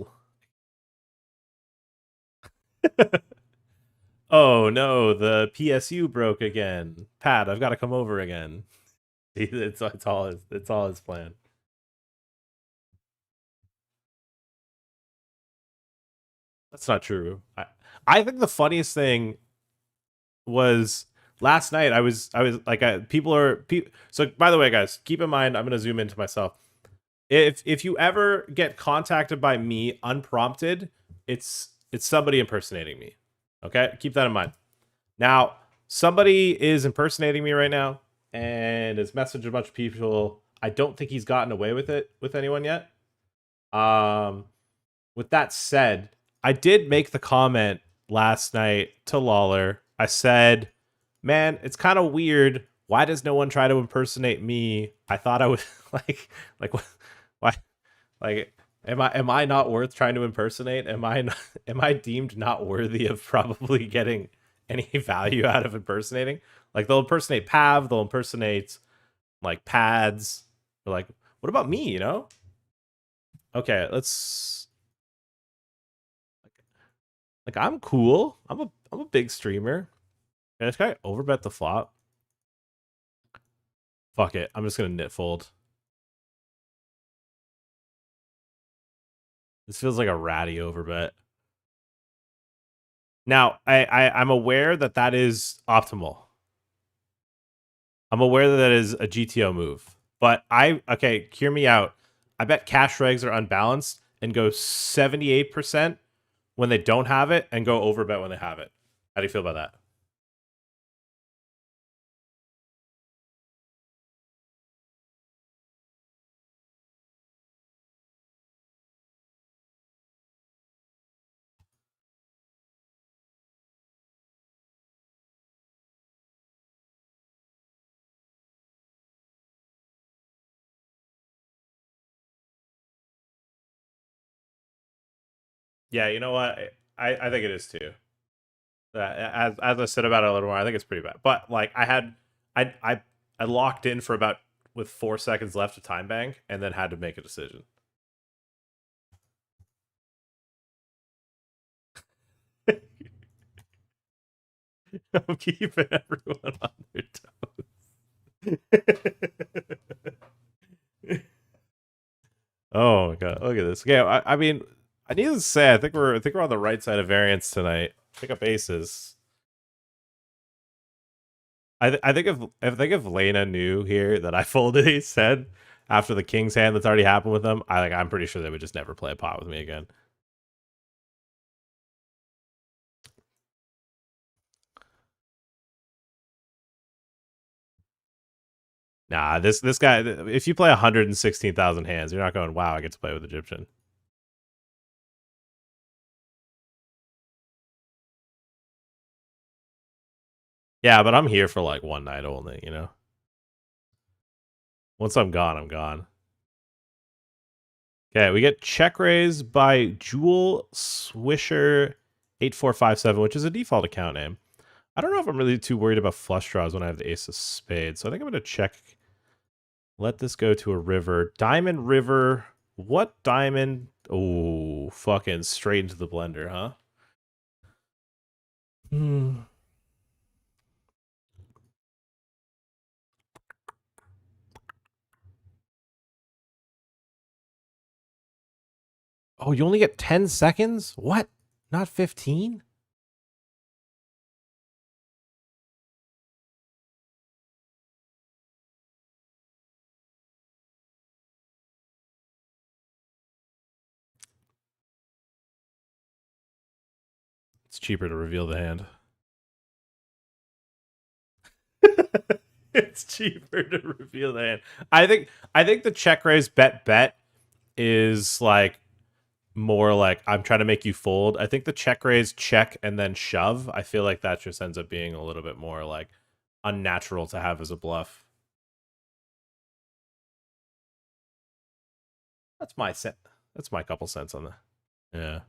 Oh no, the PSU broke again. Pat, I've got to come over again. It's all his plan. That's not true. I think the funniest thing was last night. I was like, so by the way, guys, keep in mind, I'm gonna zoom into myself. If you ever get contacted by me unprompted, it's somebody impersonating me. Okay, keep that in mind. Now, somebody is impersonating me right now and has messaged a bunch of people. I don't think he's gotten away with it with anyone yet. With that said, I did make the comment last night to Lawler. I said, man, it's kind of weird. Why does no one try to impersonate me? I thought I would like why like am I not worth trying to impersonate? Am I deemed not worthy of probably getting any value out of impersonating? Like they'll impersonate Pav, they'll impersonate like pads. They're like, what about me, you know? Okay, let's like I'm cool. I'm a big streamer. Can this guy overbet the flop? Fuck it. I'm just gonna knit fold. This feels like a ratty overbet. Now, I'm aware that is optimal. I'm aware that is a GTO move. But okay, hear me out. I bet cash regs are unbalanced and go 78% when they don't have it and go overbet when they have it. How do you feel about that? Yeah, you know what? I think it is too. As I said about it a little more, I think it's pretty bad. But like I locked in for about with 4 seconds left to time bank, and then had to make a decision. I'm keeping everyone on their toes. Oh my god! Look at this. Yeah, I mean, I need to say, I think we're on the right side of variance tonight. Pick up aces. I think if Lena knew here that I folded ace ten after the king's hand that's already happened with them, I'm pretty sure they would just never play a pot with me again. Nah, this guy. If you play 116,000 hands, you're not going, wow, I get to play with Egyptian. Yeah, but I'm here for like one night only, you know? Once I'm gone, I'm gone. Okay, we get check raise by Jewel Swisher 8457, which is a default account name. I don't know if I'm really too worried about flush draws when I have the ace of spades, so I think I'm going to check. Let this go to a river. Diamond river. What diamond? Oh, fucking straight into the blender, huh? Hmm. Oh, you only get 10 seconds? What? Not 15? It's cheaper to reveal the hand. It's cheaper to reveal the hand. I think the check raise bet is like more like I'm trying to make you fold. I think the check raise, check, and then shove, I feel like that just ends up being a little bit more like unnatural to have as a bluff. That's my cent. That's my couple cents on that. Yeah.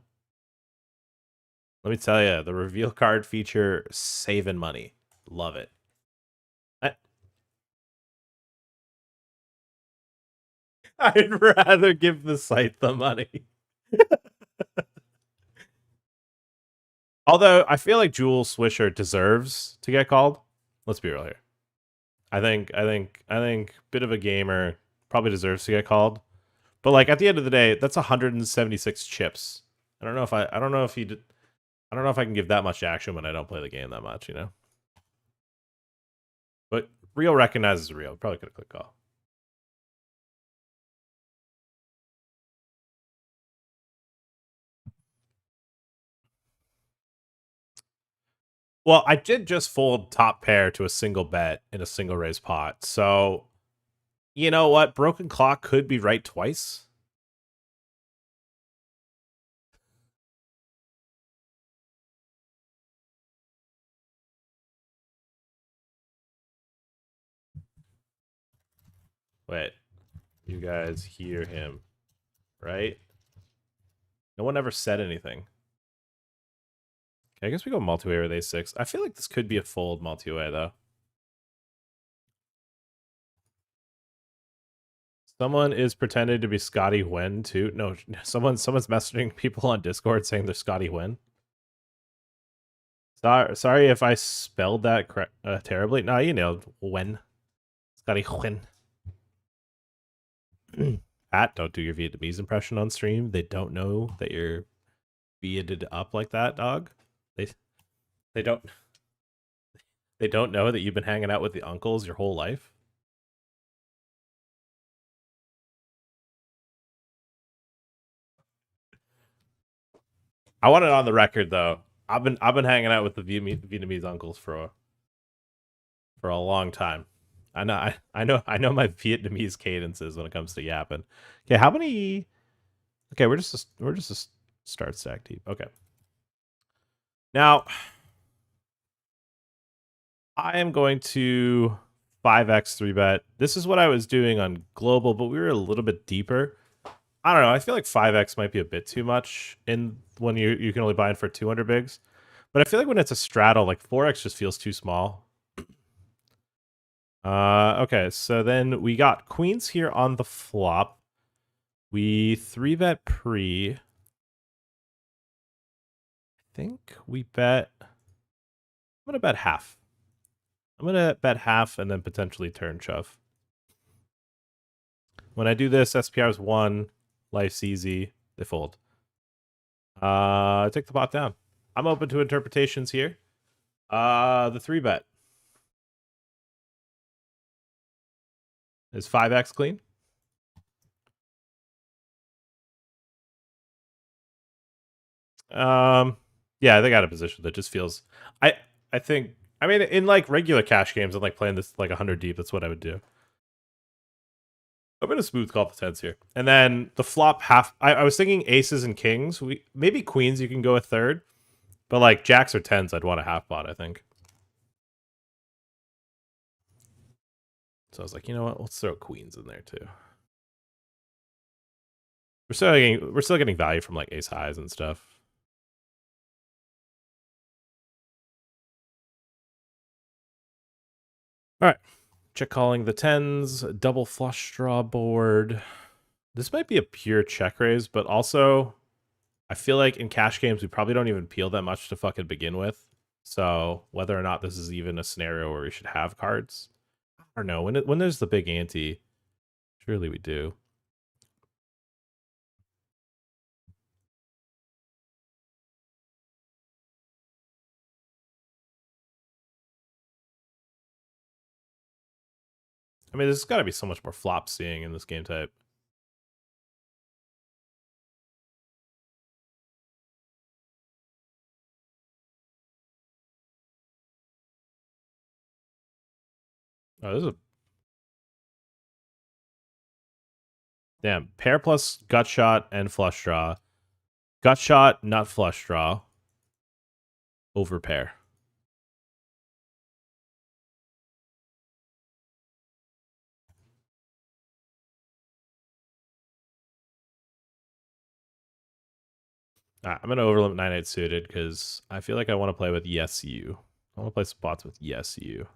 Let me tell you, the reveal card feature, saving money. Love it. I'd rather give the site the money. Although I feel like Jewel Swisher deserves to get called. Let's be real here. I think bit of a gamer probably deserves to get called. But like at the end of the day, that's 176 chips. I don't know if I don't know if he did, I don't know if I can give that much action when I don't play the game that much, you know. But real recognizes real. Probably could have clicked call. Well, I did just fold top pair to a single bet in a single raise pot. So, you know what? Broken clock could be right twice. Wait, you guys hear him, right? No one ever said anything. Okay, I guess we go multi-way with a6. I feel like this could be a fold multi-way, though. Someone is pretending to be Scotty Wen, too. No, someone's messaging people on Discord saying they're Scotty Wen. Sorry if I spelled that terribly. No, you nailed Wen. Scotty Wen. Pat, don't do your Vietnamese impression on stream. They don't know that you're bearded up like that, dog. They don't know that you've been hanging out with the uncles your whole life. I want it on the record though. I've been hanging out with the Vietnamese uncles for a long time. I know my Vietnamese cadences when it comes to yapping. Okay, how many? Okay, we're just a start stack deep. Okay. Now, I am going to 5x 3 bet. This is what I was doing on global, but we were a little bit deeper. I don't know. I feel like 5x might be a bit too much in when you can only buy in for 200 bigs. But I feel like when it's a straddle, like 4x just feels too small. Okay, so then we got queens here on the flop. We 3-bet pre. I think we bet. I'm gonna bet half. I'm gonna bet half and then potentially turn shove. When I do this, SPR's 1, life's easy. They fold. Take the pot down. I'm open to interpretations here. The 3-bet. Is 5x clean? Yeah, they got a position that just feels. I think. I mean, in like regular cash games, I'm like playing this like 100 deep. That's what I would do. I'm gonna smooth call the tens here, and then the flop half. I was thinking aces and kings. Maybe queens. You can go a third, but like jacks or tens, I'd want a half pot. I think. So I was like, you know what? Let's throw queens in there too. We're still getting value from like ace highs and stuff. All right, check calling the tens. Double flush draw board. This might be a pure check raise, but also I feel like in cash games we probably don't even peel that much to fucking begin with. So whether or not this is even a scenario where we should have cards, I don't know. When there's the big ante, surely we do. I mean, there's got to be so much more flop seeing in this game type. Oh, this is a damn pair plus gut shot and flush draw. Gut shot, not flush draw. Over pair. Right, I'm gonna overlimit 9-8 suited because I feel like I want to play with yes you. I want to play spots with yes you.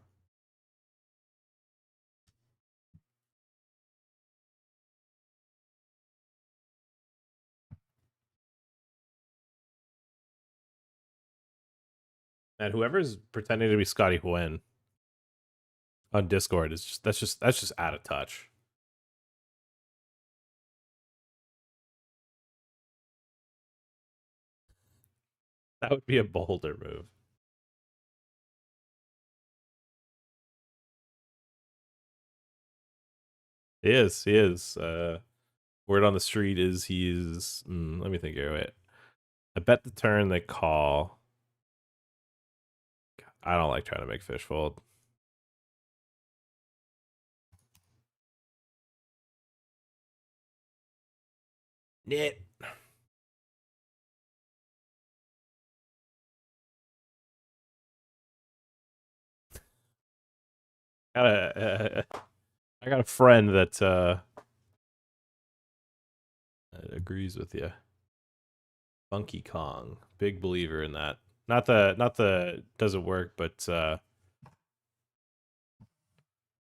And whoever's pretending to be Scotty Huen on Discord is just that's just out of touch. That would be a bolder move. He is. He is. Word on the street is he's. Let me think here. Wait. I bet the turn they call. I don't like trying to make fish fold. Nit. I got a friend that agrees with you. Funky Kong, big believer in that. Not the doesn't work, but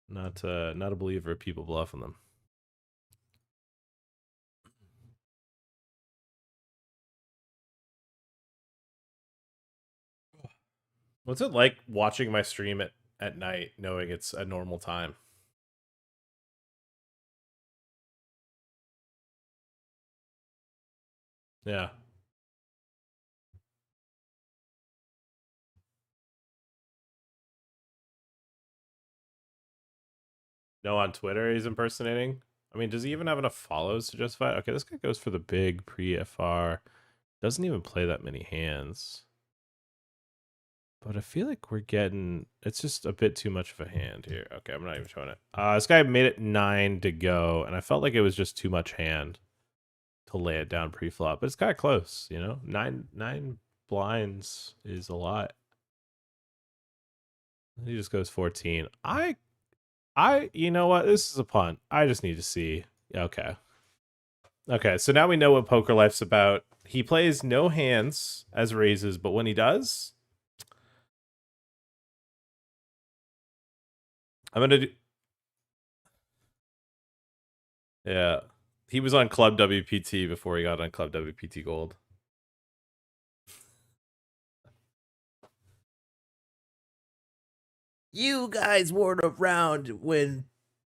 not a believer of people bluffing them. What's it like watching my stream at night, knowing it's a normal time? Yeah. No, on Twitter he's impersonating. I mean, does he even have enough follows to justify it? Okay, this guy goes for the big pre-FR. Doesn't even play that many hands. But I feel like we're getting... It's just a bit too much of a hand here. Okay, I'm not even showing it. This guy made it 9 to go, and I felt like it was just too much hand to lay it down pre-flop. But it's kind of close, you know? Nine blinds is a lot. He just goes 14. You know what? This is a punt. I just need to see. Okay. Okay, so now we know what Poker Life's about. He plays no hands as raises, but when he does, I'm gonna do. Yeah, he was on Club WPT before he got on Club WPT Gold. You guys weren't around when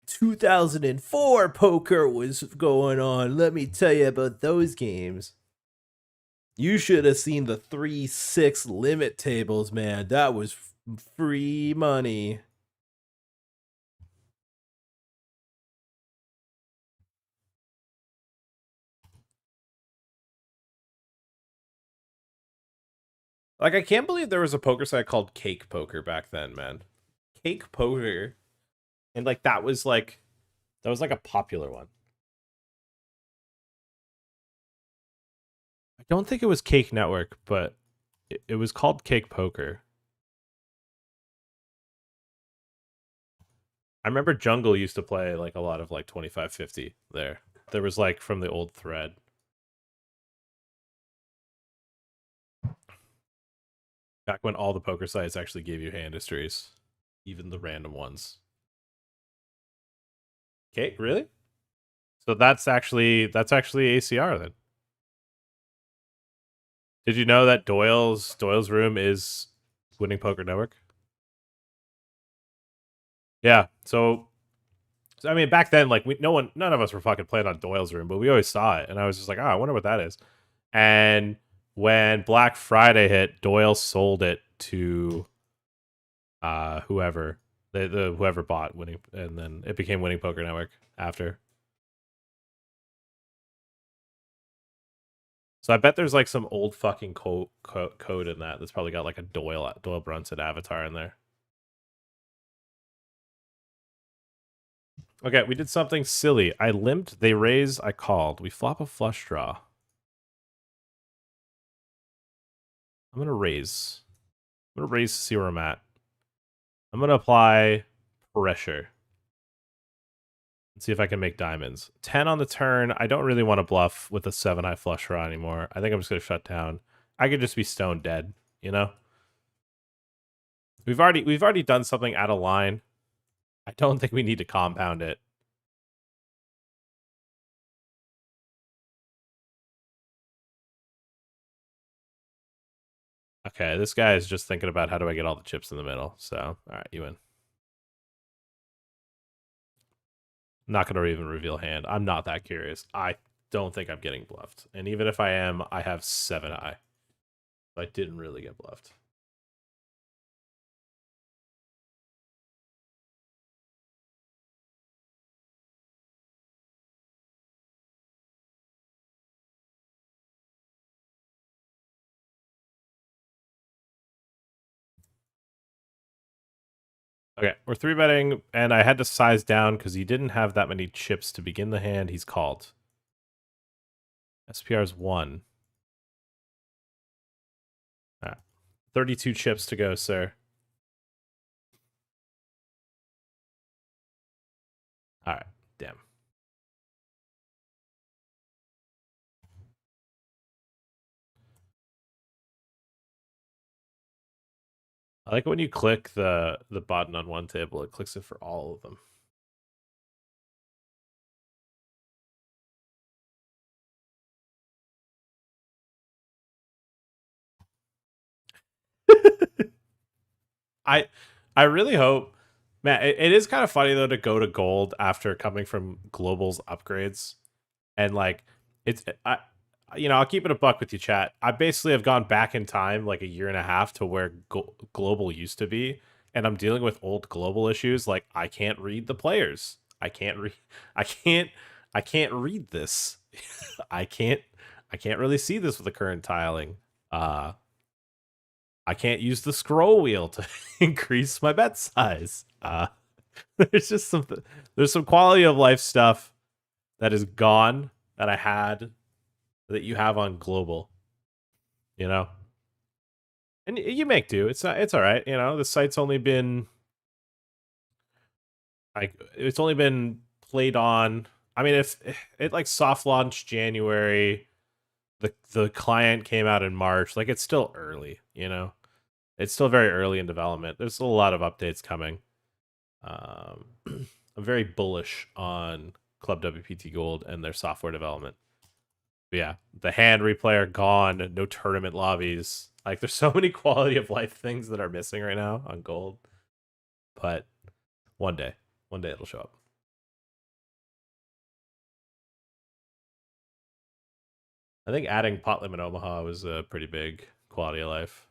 2004 poker was going on. Let me tell you about those games. You should have seen the 3-6 limit tables, man. That was free money. Like, I can't believe there was a poker site called Cake Poker back then, man. Cake Poker. And like that was like a popular one. I don't think it was Cake Network, but it was called Cake Poker. I remember Jungle used to play like a lot of like 2550 there. There was like from the old thread. Back when all the poker sites actually gave you hand histories, even the random ones. Okay, really? So that's actually ACR then. Did you know that Doyle's room is Winning Poker Network? Yeah. So I mean, back then, like none of us were fucking playing on Doyle's room, but we always saw it, and I was just like, I wonder what that is. And when Black Friday hit, Doyle sold it to whoever whoever bought Winning, and then it became Winning Poker Network after. So I bet there's like some old fucking code in that's probably got like a Doyle Brunson avatar in there. Okay, we did something silly. I limped, they raised, I called. We flop a flush draw. I'm gonna raise. I'm gonna raise to see where I'm at. I'm gonna apply pressure. See if I can make diamonds. 10 on the turn. I don't really want to bluff with a 7 high flush draw anymore. I think I'm just gonna shut down. I could just be stone dead, you know? We've already done something out of line. I don't think we need to compound it. Okay, this guy is just thinking about how do I get all the chips in the middle. So, all right, you win. I'm not going to even reveal hand. I'm not that curious. I don't think I'm getting bluffed. And even if I am, I have 7 high. So I didn't really get bluffed. Okay, we're 3-betting, and I had to size down because he didn't have that many chips to begin the hand. He's called. SPR's 1. Right. 32 chips to go, sir. All right, damn. I like when you click the button on one table, it clicks it for all of them. I really hope, man. It is kind of funny though to go to gold after coming from Global's upgrades, and like it's I'll keep it a buck with you, chat. I basically have gone back in time like a year and a half to where Global used to be, and I'm dealing with old Global issues. Like I can't read the players. I can't read. I can't read this. I can't really see this with the current tiling. I can't use the scroll wheel to increase my bet size. There's just there's some quality of life stuff that is gone that I had that you have on global, you know? And you make do. It's all right, you know. The site's only been it's only been played on I mean, if it like soft launched January, the client came out in March, like it's still early, you know? It's still very early in development. There's still a lot of updates coming. I'm very bullish on Club WPT Gold and their software development. But yeah, the hand replayer gone, no tournament lobbies. Like there's so many quality of life things that are missing right now on Gold. But one day it'll show up. I think adding Pot Limit Omaha was a pretty big quality of life.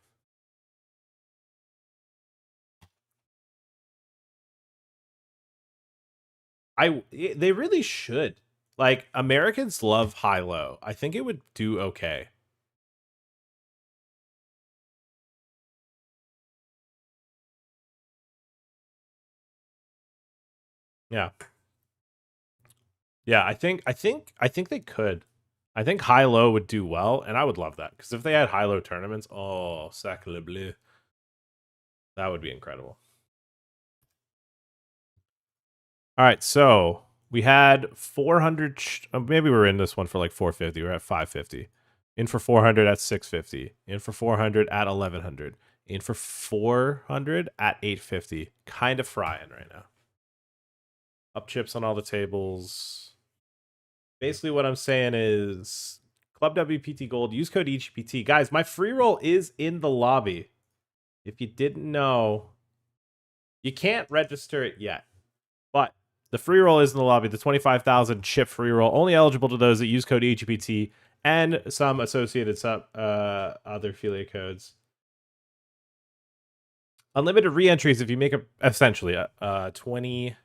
They really should. Like Americans love high low. I think it would do okay. Yeah. Yeah, I think they could. I think high low would do well, and I would love that because if they had high low tournaments, oh, sacre bleu, that would be incredible. All right, so we had 400. Maybe we're in this one for like 450. We're at 550. In for 400 at 650. In for 400 at 1100. In for 400 at 850. Kind of frying right now. Up chips on all the tables. Basically, what I'm saying is Club WPT Gold, use code EGPT. Guys, my free roll is in the lobby. If you didn't know, you can't register it yet. But the free roll is in the lobby. The 25,000 chip free roll, only eligible to those that use code EGPT and some associated other affiliate codes. Unlimited re-entries if you make essentially a $20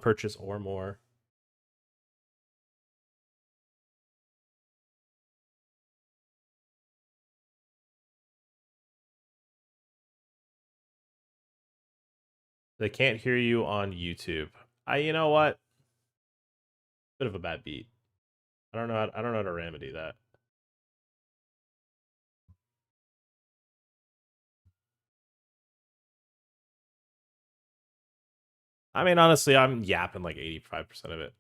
purchase or more. They can't hear you on YouTube. You know what? Bit of a bad beat. I don't know how to remedy that. I mean, honestly, I'm yapping like 85% of it.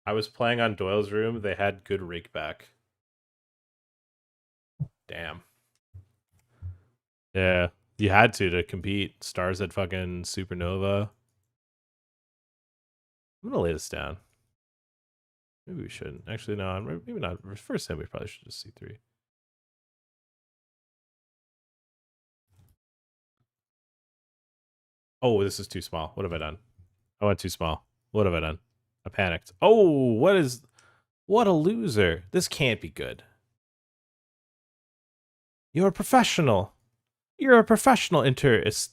I was playing on Doyle's room. They had good rig back. Damn. Yeah, you had to compete. Stars at fucking Supernova. I'm gonna lay this down. Maybe we shouldn't. Actually, no. Maybe not. First time we probably should just C3. Oh, this is too small. What have I done? I went too small. What have I done? I panicked. Oh, what a loser. This can't be good. You're a professional. You're a professional interista.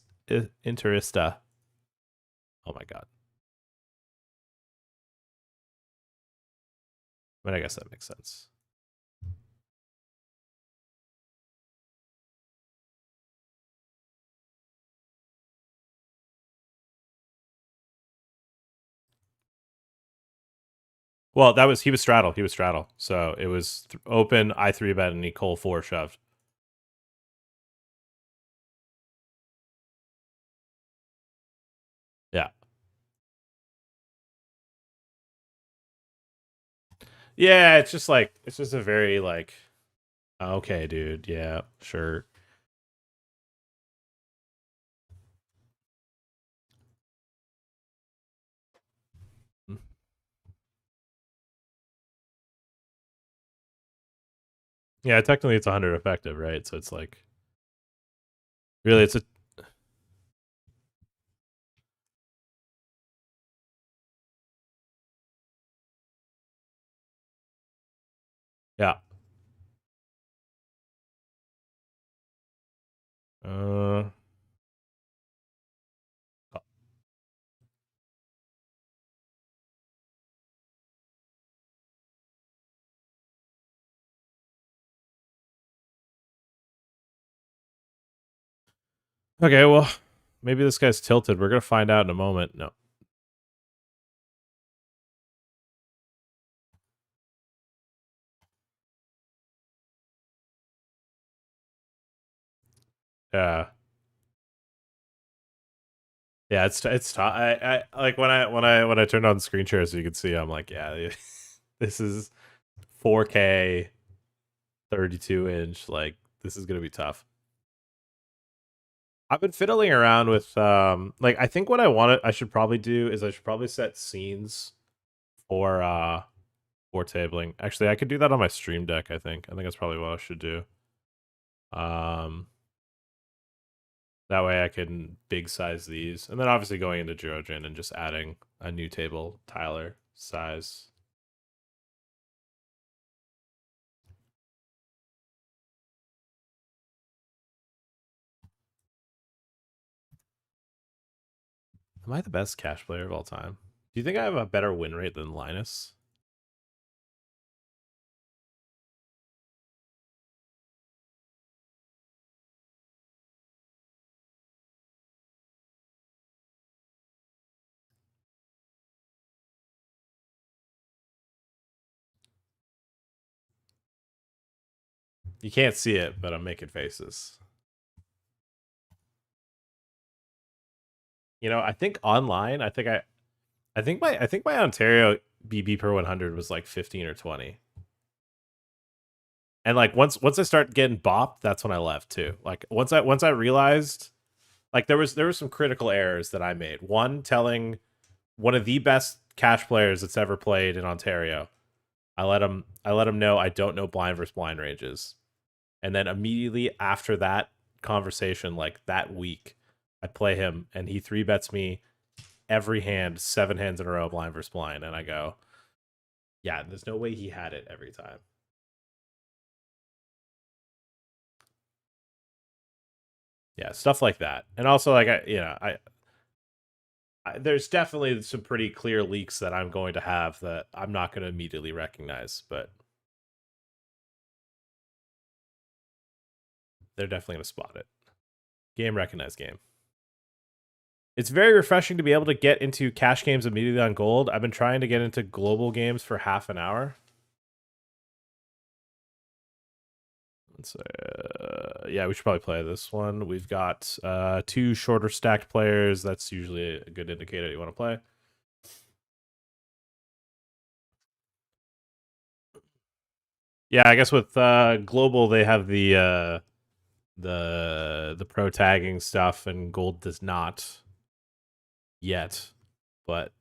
Oh my god. I mean, I guess that makes sense. Well, he was straddle. He was straddle. So it was open, I 3-bet, and he Cole 4 shoved. Yeah. Yeah, it's just a very like, okay, dude. Yeah, sure. Mm. Yeah, technically it's 100 effective, right? So it's like, really, it's a, yeah. Uh, okay, well, maybe this guy's tilted. We're gonna find out in a moment. No. Yeah. Yeah, it's tough. I like when I turned on screen share, so you can see. I'm like, yeah, this is 4K, 32-inch. Like, this is gonna be tough. I've been fiddling around with like I think what I should probably do is I should probably set scenes for tabling. Actually, I could do that on my stream deck. I think that's probably what I should do. Um, that way I can big size these, and then obviously going into GeoGen and just adding a new table tiler size. Am I the best cash player of all time? Do you think I have a better win rate than Linus? You can't see it, but I'm making faces. You know, I think online, I think my Ontario BB per 100 was like 15 or 20. And like once I start getting bopped, that's when I left too. Like once I realized like there was some critical errors that I made. One, telling one of the best cash players that's ever played in Ontario. I let him know I don't know blind versus blind ranges. And then immediately after that conversation, like that week, I play him and he 3-bets me every hand, 7 hands in a row, blind versus blind, and I go, yeah, there's no way he had it every time. Yeah, stuff like that. And also like I there's definitely some pretty clear leaks that I'm going to have that I'm not going to immediately recognize, but they're definitely going to spot it. Game recognized game. It's very refreshing to be able to get into cash games immediately on gold. I've been trying to get into global games for half an hour. So, yeah, we should probably play this one. We've got 2 shorter stacked players. That's usually a good indicator you want to play. Yeah, I guess with global they have the pro tagging stuff, and gold does not yet. But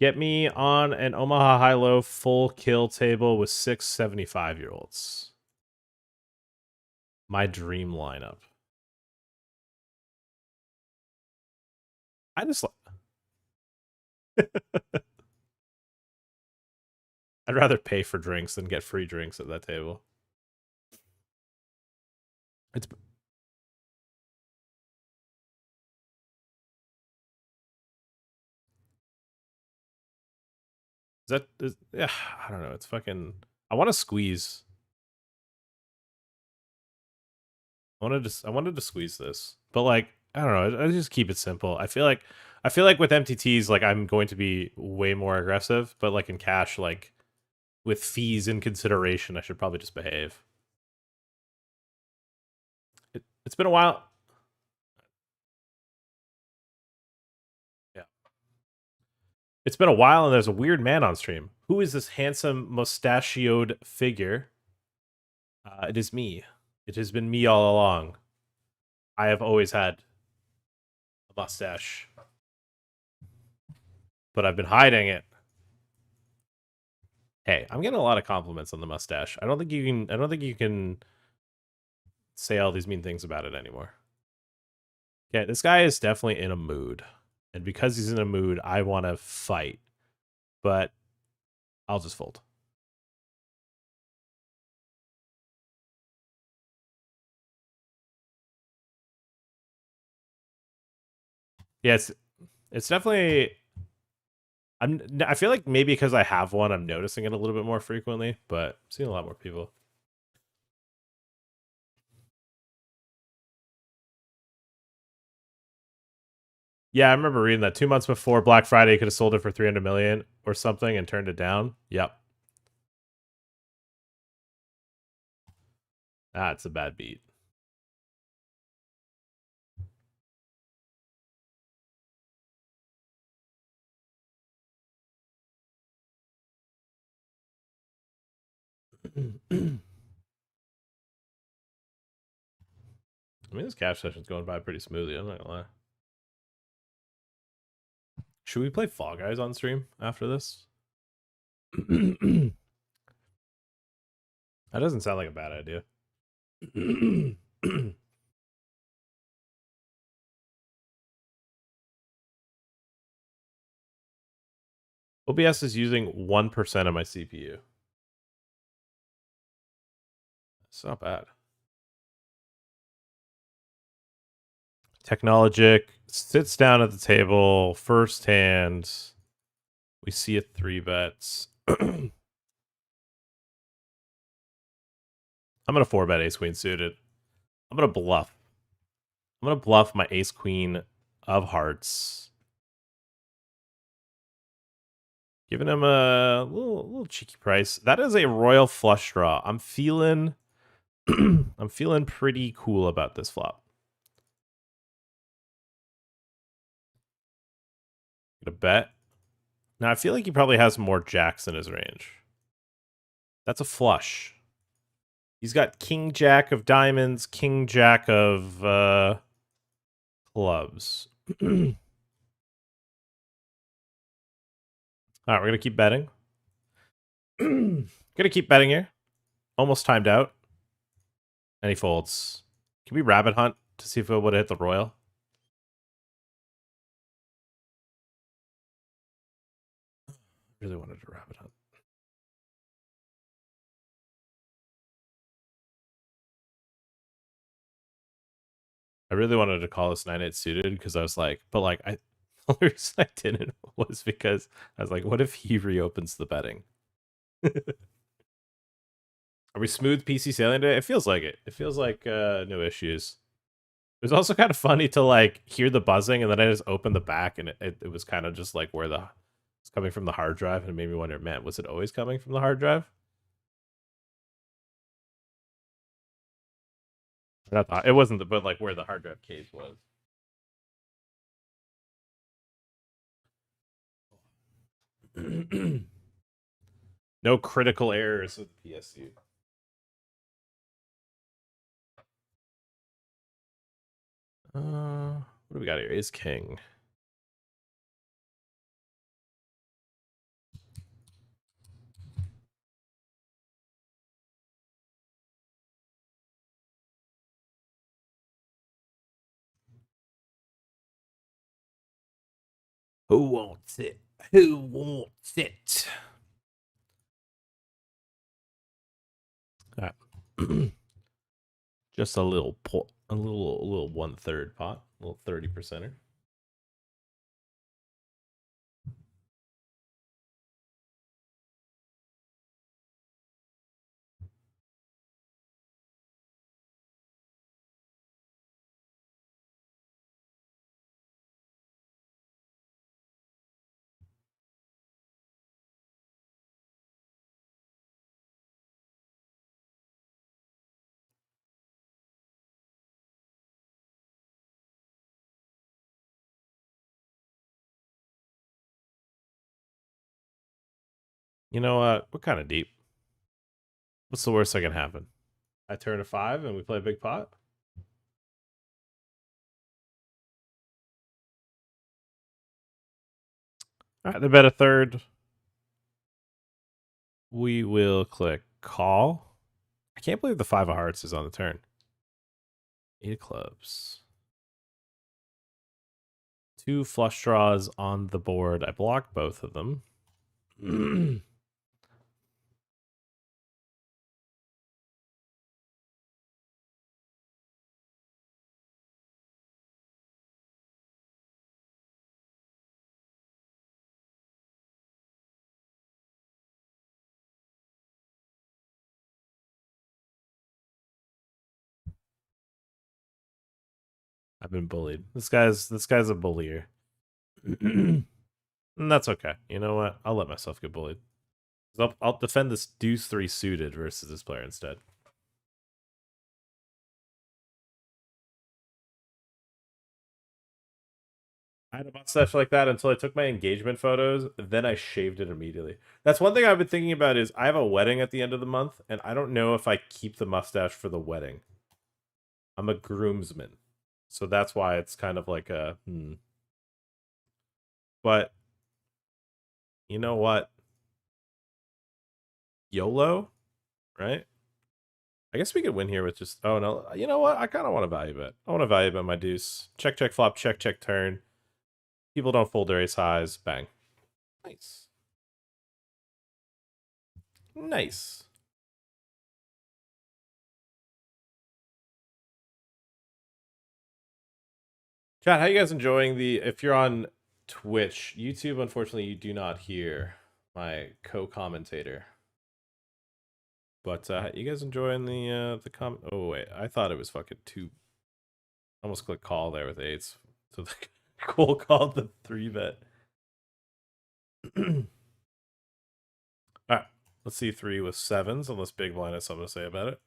get me on an Omaha high-low full kill table with 6 75-year-olds. My dream lineup. I just I'd rather pay for drinks than get free drinks at that table. It's yeah, I don't know. It's fucking I want to squeeze. I wanted to squeeze this. But like, I don't know, I just keep it simple. I feel like with MTTs like I'm going to be way more aggressive, but like in cash like with fees in consideration, I should probably just behave. It's been a while. Yeah. It's been a while and there's a weird man on stream. Who is this handsome mustachioed figure? It is me. It has been me all along. I have always had a mustache, but I've been hiding it. Hey, I'm getting a lot of compliments on the mustache. I don't think you can say all these mean things about it anymore. Yeah, this guy is definitely in a mood. And because he's in a mood, I want to fight. But I'll just fold. Yeah, it's definitely I feel like maybe because I have one, I'm noticing it a little bit more frequently, but I'm seeing a lot more people. Yeah, I remember reading that 2 months before Black Friday, could have sold it for 300 million or something and turned it down. Yep. Ah, it's a bad beat. I mean, this cash session's going by pretty smoothly. I'm not gonna lie. Should we play Fall Guys on stream after this? That doesn't sound like a bad idea. OBS is using 1% of my CPU. It's not bad. Technologic sits down at the table, first hand. We see it 3-bets. I'm gonna 4-bet ace queen suited. I'm gonna bluff. I'm gonna bluff my ace queen of hearts. Giving him a little cheeky price. That is a royal flush draw. I'm feeling I'm feeling pretty cool about this flop. Gonna bet. Now I feel like he probably has more jacks in his range. That's a flush. He's got king jack of diamonds, king jack of clubs. All right, we're gonna keep betting. Gonna keep betting here. Almost timed out. And he folds. Can we rabbit hunt to see if it would have hit the royal? Really wanted to rabbit hunt. I really wanted to call this 9-8 suited because I was like, but like the only reason I didn't was because I was like, what if he reopens the betting? Are we smooth PC sailing today? It feels like it. It feels like no issues. It was also kind of funny to like hear the buzzing and then I just opened the back and it was kind of just like where it's coming from the hard drive and it made me wonder, man, was it always coming from the hard drive? It wasn't, but like where the hard drive case was. No critical errors with the PSU. What do we got here? Ace king. Who wants it? Who wants it? All right. Just a little pot, a little 1/3 pot, a little 30%er. You know what? We're kind of deep. What's the worst that can happen? I turn a 5 and we play a big pot? All right, they bet a third. We will click call. I can't believe the 5 of hearts is on the turn. 8 of clubs. 2 flush draws on the board. I blocked both of them. I've been bullied. This guy's a bullier. And that's okay. You know what? I'll let myself get bullied. I'll defend this deuce 3 suited versus this player instead. had a mustache like that until I took my engagement photos. Then I shaved it immediately. That's one thing I've been thinking about is I have a wedding at the end of the month, and I don't know if I keep the mustache for the wedding. I'm a groomsman. So that's why it's kind of like a, But, you know what? YOLO, right? I guess we could win here with just... Oh, no. You know what? I kind of want to value bet. I want to value bet my deuce. Check, check, flop, check, check, turn. People don't fold their ace highs. Bang. Nice. Nice. Chat, how you guys enjoying the... If you're on Twitch, YouTube, unfortunately, you do not hear my co-commentator. But you guys enjoying the comment? Oh, wait. I thought it was fucking two... Almost click call there with eights. So the Cole called the 3-bet. Alright, let's see 3 with 7s, unless Big Blind has something to say about it.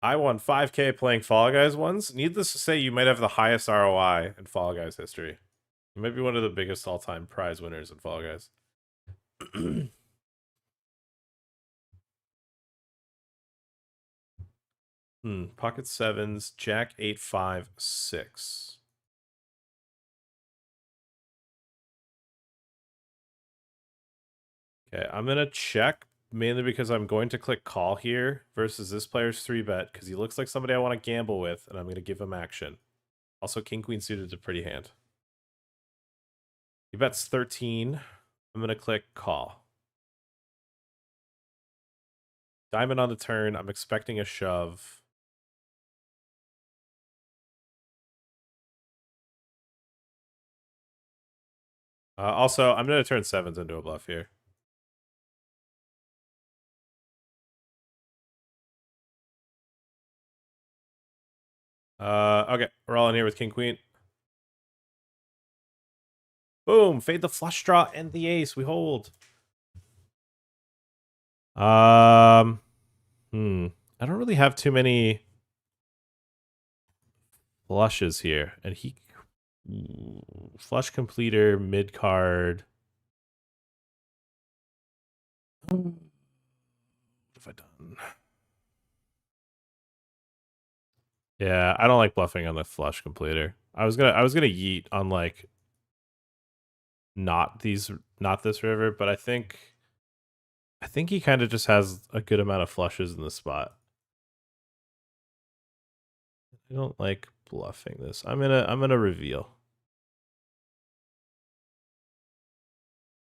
I won 5K playing Fall Guys once. Needless to say, you might have the highest ROI in Fall Guys history. You might be one of the biggest all-time prize winners in Fall Guys. Pocket 7s, Jack 8, 5, 6. Okay, I'm going to check, mainly because I'm going to click call here versus this player's 3-bet, because he looks like somebody I want to gamble with, and I'm going to give him action. Also, King Queen suited is a pretty hand. He bets 13. I'm going to click call. Diamond on the turn. I'm expecting a shove. Also, I'm going to turn 7s into a bluff here. Okay, we're all in here with King Queen. Boom! Fade the flush draw and the ace. We hold. I don't really have too many flushes here, and he flush completer mid card. What have I done? Yeah, I don't like bluffing on the flush completer. I was gonna yeet on like not this river, but I think he kind of just has a good amount of flushes in the spot. I don't like bluffing this. I'm gonna reveal.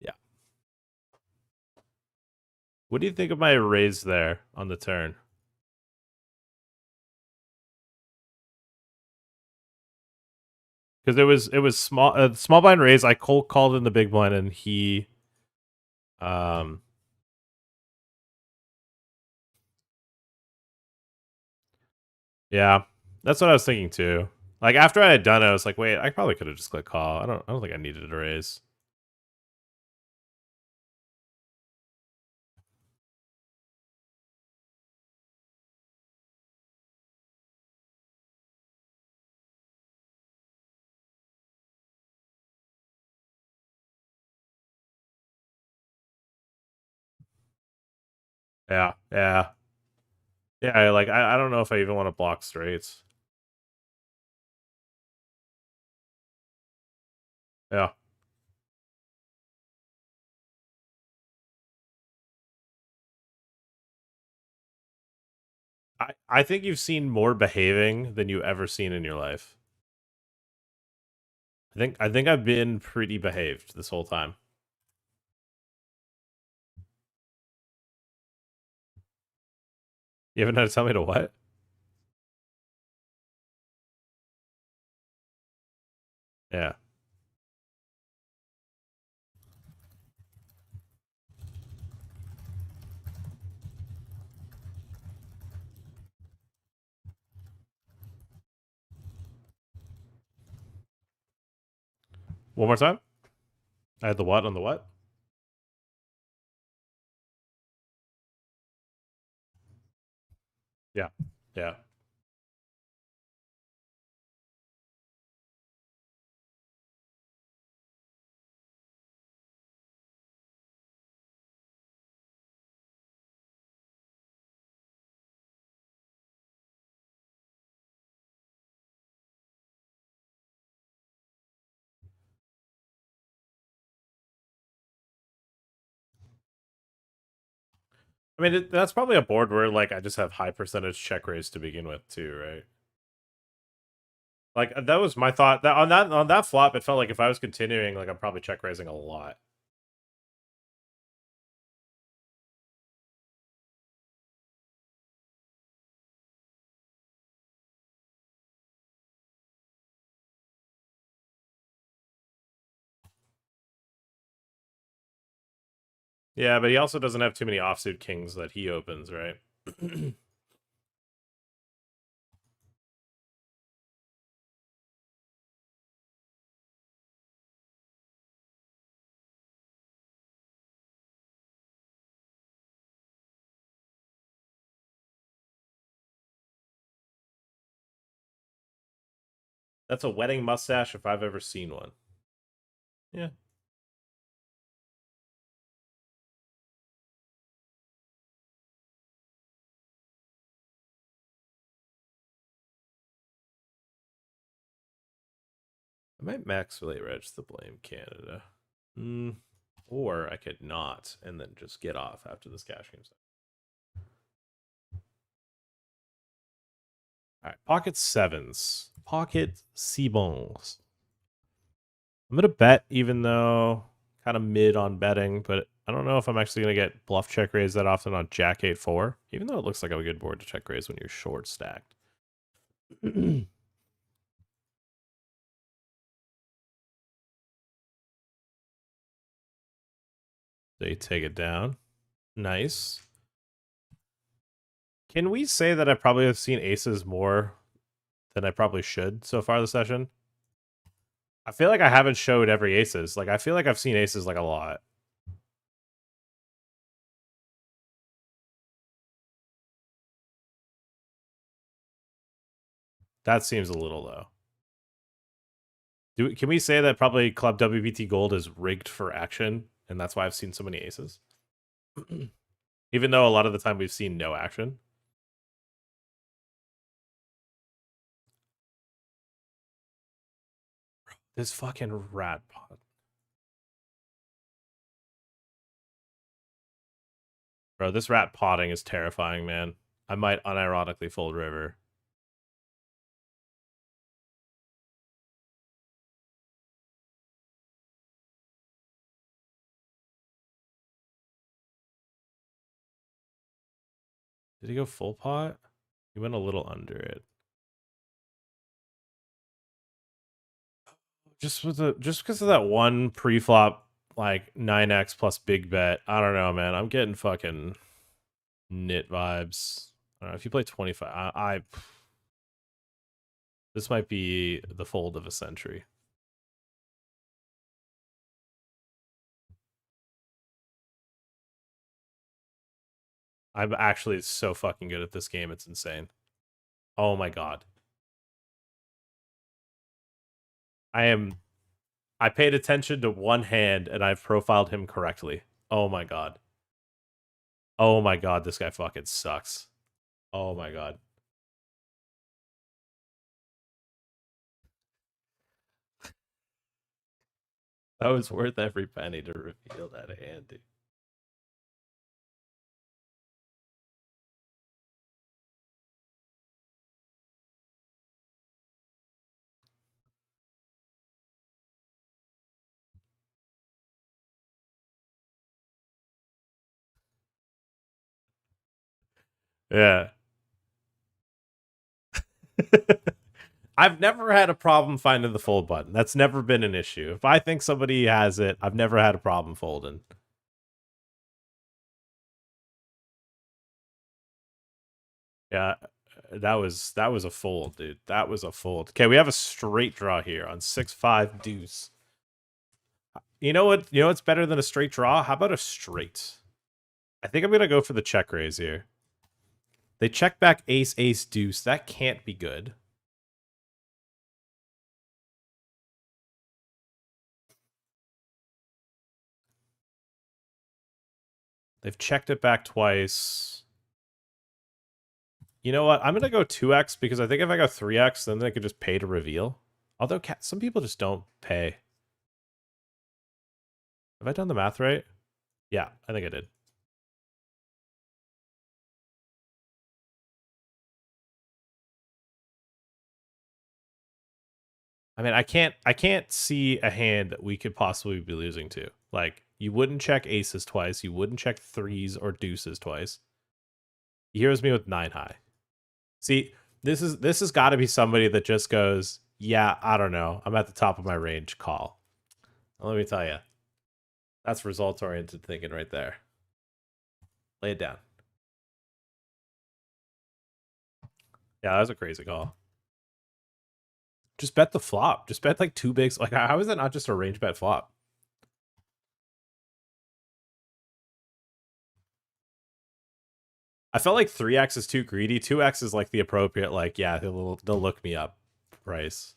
Yeah. What do you think of my raise there on the turn? Because it was small blind raise. I cold called in the big blind, and he yeah, that's what I was thinking too. Like after I had done it, I was like, wait, I probably could have just clicked call. I don't think I needed a raise. Yeah, yeah. Yeah, like I don't know if I even want to block straights. Yeah. I think you've seen more behaving than you ever seen in your life. I think I've been pretty behaved this whole time. You haven't had to tell me to what? Yeah. One more time? I had the what on the what? Yeah. Yeah. I mean, that's probably a board where like I just have high percentage check raise to begin with too, right? Like that was my thought. That on that flop, it felt like if I was continuing, like I'm probably check raising a lot. Yeah, but he also doesn't have too many offsuit kings that he opens, right? That's a wedding mustache if I've ever seen one. Yeah. I might max late reg the blame Canada. Or I could not and then just get off after this cash game. All right, pocket sevens. Pocket C-bons. I'm going to bet, even though kind of mid on betting, but I don't know if I'm actually going to get bluff check raise that often on Jack 8-4, even though it looks like a good board to check raise when you're short stacked. They take it down. Nice. Can we say that I probably have seen aces more than I probably should so far this session? I feel like I haven't showed every aces. Like, I feel like I've seen aces like a lot. That seems a little low. Can we say that probably Club WPT Gold is rigged for action, and that's why I've seen so many aces? Even though a lot of the time we've seen no action. This fucking rat pot. Bro, this rat potting is terrifying, man. I might unironically fold river. Did he go full pot? He went a little under it. Just because of that one pre-flop like 9x plus big bet. I don't know, man. I'm getting fucking nit vibes. I don't know if you play 25. I this might be the fold of a century. I'm actually so fucking good at this game. It's insane. Oh my god. I paid attention to one hand and I've profiled him correctly. Oh my god. Oh my god, this guy fucking sucks. Oh my god. That was worth every penny to reveal that hand, dude. Yeah. I've never had a problem finding the fold button. That's never been an issue. If I think somebody has it, I've never had a problem folding. Yeah, that was a fold, dude. That was a fold. Okay, we have a straight draw here on 6-5 deuce. You know what? You know what's better than a straight draw? How about a straight? I think I'm gonna go for the check raise here. They check back ace, ace, deuce. That can't be good. They've checked it back twice. You know what? I'm going to go 2x because I think if I go 3x, then they could just pay to reveal. Although some people just don't pay. Have I done the math right? Yeah, I think I did. I mean, I can't see a hand that we could possibly be losing to. Like, you wouldn't check aces twice. You wouldn't check threes or deuces twice. He hears me with 9 high. See, this has got to be somebody that just goes, yeah, I don't know. I'm at the top of my range. Call. Let me tell you, that's results oriented thinking right there. Lay it down. Yeah, that was a crazy call. Just bet the flop. Just bet like 2 bigs. Like, how is that not just a range bet flop? I felt like 3x is too greedy. 2x is like the appropriate, like, yeah, they'll look me up price.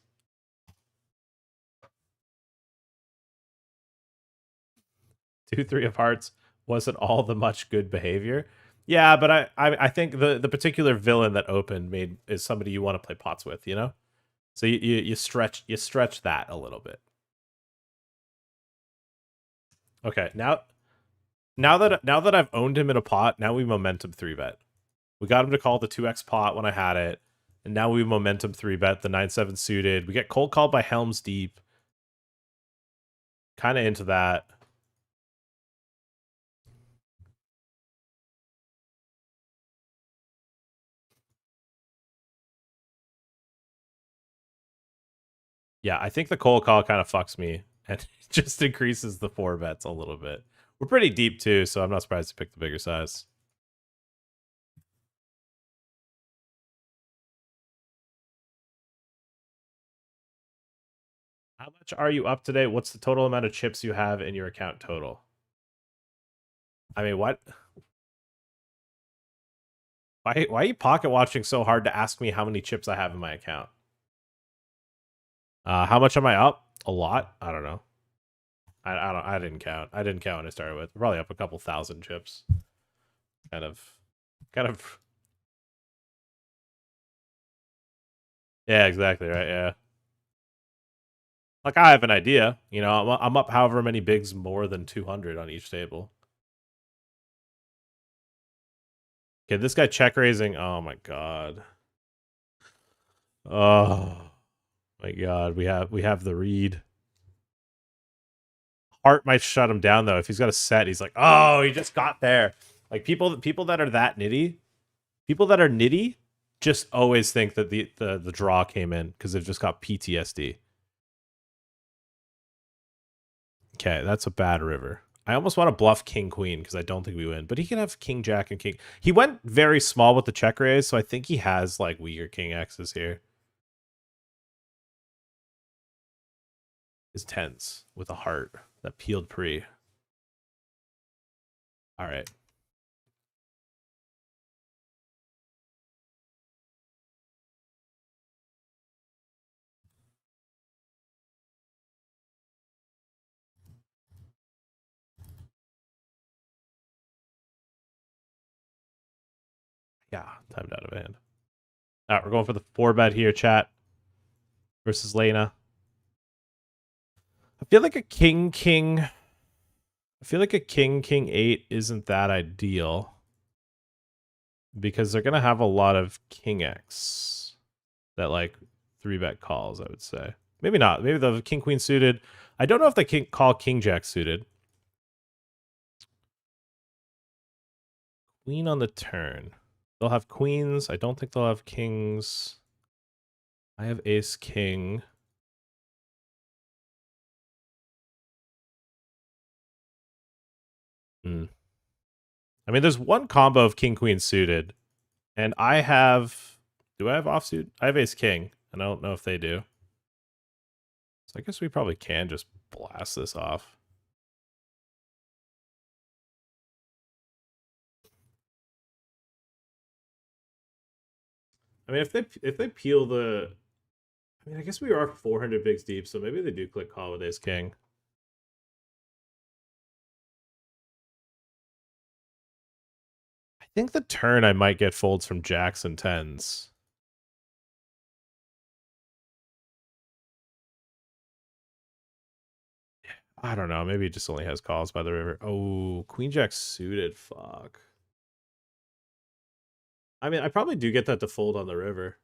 2-3 of hearts wasn't all the much good behavior. Yeah, but I think the particular villain that opened is somebody you want to play pots with, you know? So you stretch that a little bit. Okay, now that I've owned him in a pot, now we momentum 3-bet. We got him to call the 2x pot when I had it, and now we momentum 3-bet the 9-7 suited. We get cold called by Helm's Deep. Kind of into that. Yeah, I think the cold call kind of fucks me and just increases the 4 bets a little bit. We're pretty deep too, so I'm not surprised to pick the bigger size. How much are you up today? What's the total amount of chips you have in your account total? I mean, what? Why are you pocket watching so hard to ask me how many chips I have in my account? How much am I up? A lot? I don't know. I didn't count. I didn't count when I started with. Probably up a couple thousand chips. Kind of. Yeah, exactly right. Yeah. Like, I have an idea. You know, I'm up however many bigs more than 200 on each table. Okay, this guy check raising. Oh my god. Oh my god. We have the read. Heart might shut him down though. If he's got a set, he's like, oh, he just got there. Like, people that are that nitty, people that are nitty just always think that the draw came in because they've just got PTSD. Okay, that's a bad river. I almost want to bluff king queen because I don't think we win, but he can have king jack and king. He went very small with the check raise, so I think he has like weaker king x's here. His tens with a heart that peeled pre. All right. Yeah, timed out of hand. All right, we're going for the 4-bet here, chat. Versus Lena. I feel like a king 8 isn't that ideal. Because they're gonna have a lot of king x that like 3-bet calls, I would say. Maybe not. Maybe the king queen suited. I don't know if they can call king jack suited. Queen on the turn. They'll have queens. I don't think they'll have kings. I have ace king. I mean, there's one combo of king queen suited, and I have. Do I have offsuit? I have ace king, and I don't know if they do. So I guess we probably can just blast this off. I mean, if they peel the, I mean, I guess we are 400 bigs deep, so maybe they do click call with ace king. I think the turn I might get folds from jacks and tens. I don't know. Maybe it just only has calls by the river. Oh, queen jack suited. Fuck. I mean, I probably do get that to fold on the river.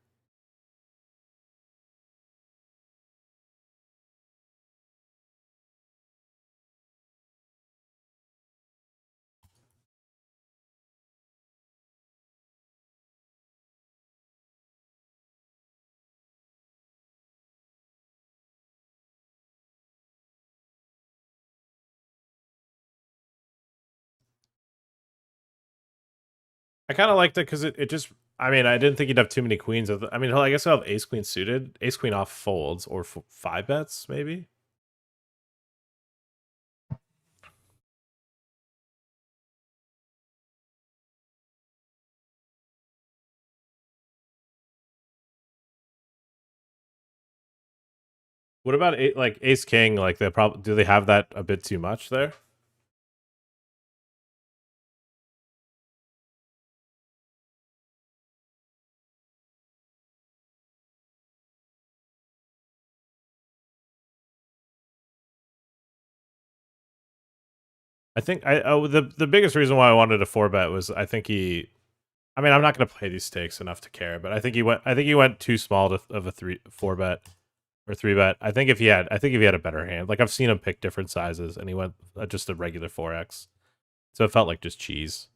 I kind of liked it because it just, I mean, I didn't think he'd have too many queens. I mean, I guess I'll have ace queen suited, ace queen off folds, or 5 bets, maybe. What about like ace king? Like they probably do they have that a bit too much there? I think the biggest reason why I wanted a 4-bet was I think he, I mean, I'm not going to play these stakes enough to care, but I think he went too small of a 4-bet or 3-bet. I think if he had a better hand, like I've seen him pick different sizes, and he went just a regular 4x, so it felt like just cheese.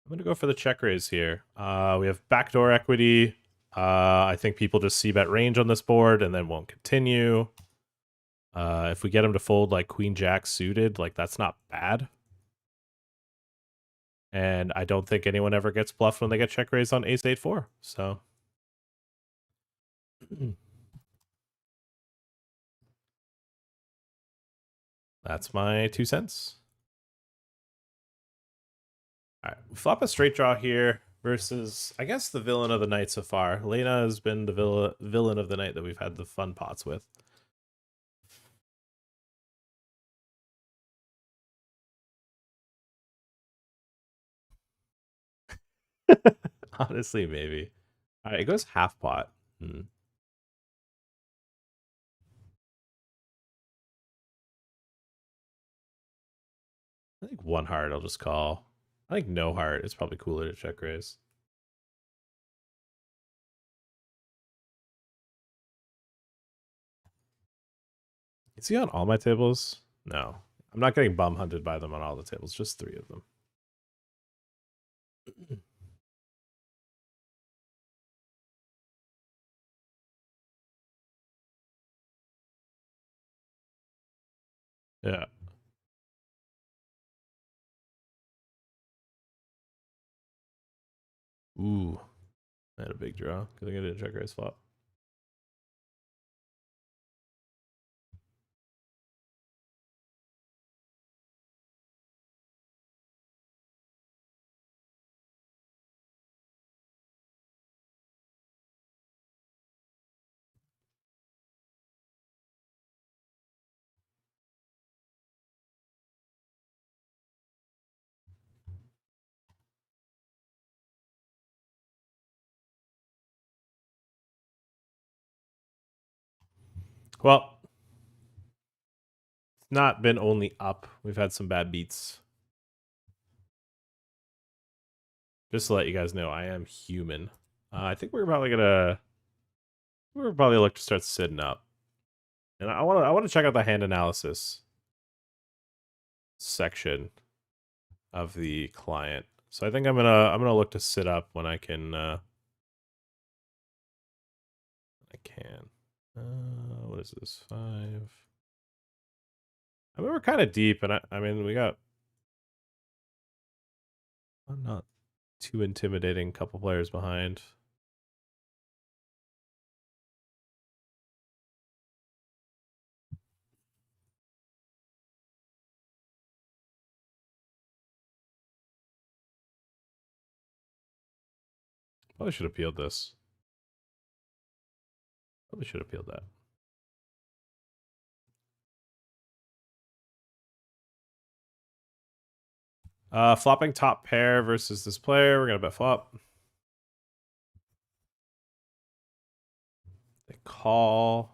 I'm going to go for the check raise here. We have backdoor equity. I think people just see bet range on this board and then won't continue. If we get him to fold like queen jack suited, like that's not bad. And I don't think anyone ever gets bluffed when they get check raised on ace 8-4. So that's my 2 cents. All right, we flop a straight draw here versus, I guess, the villain of the night so far. Lena has been the villain of the night that we've had the fun pots with. Honestly, maybe. All right, it goes half pot. I think 1 heart I'll just call. I think no heart is probably cooler to check raise. Is he on all my tables? No. I'm not getting bum hunted by them on all the tables, just 3 of them. Yeah. Ooh. I had a big draw because I got a check raise flop. Well, it's not been only up. We've had some bad beats. Just to let you guys know, I am human. I think we're probably look to start sitting up. And I want to check out the hand analysis section of the client. So I think I'm gonna look to sit up when I can. I can. What is this? 5. I mean, we're kind of deep, and I mean, we got. I'm not. Too intimidating, couple players behind. Probably should have peeled this. Probably should have peeled that. Flopping top pair versus this player. We're gonna bet flop. They call.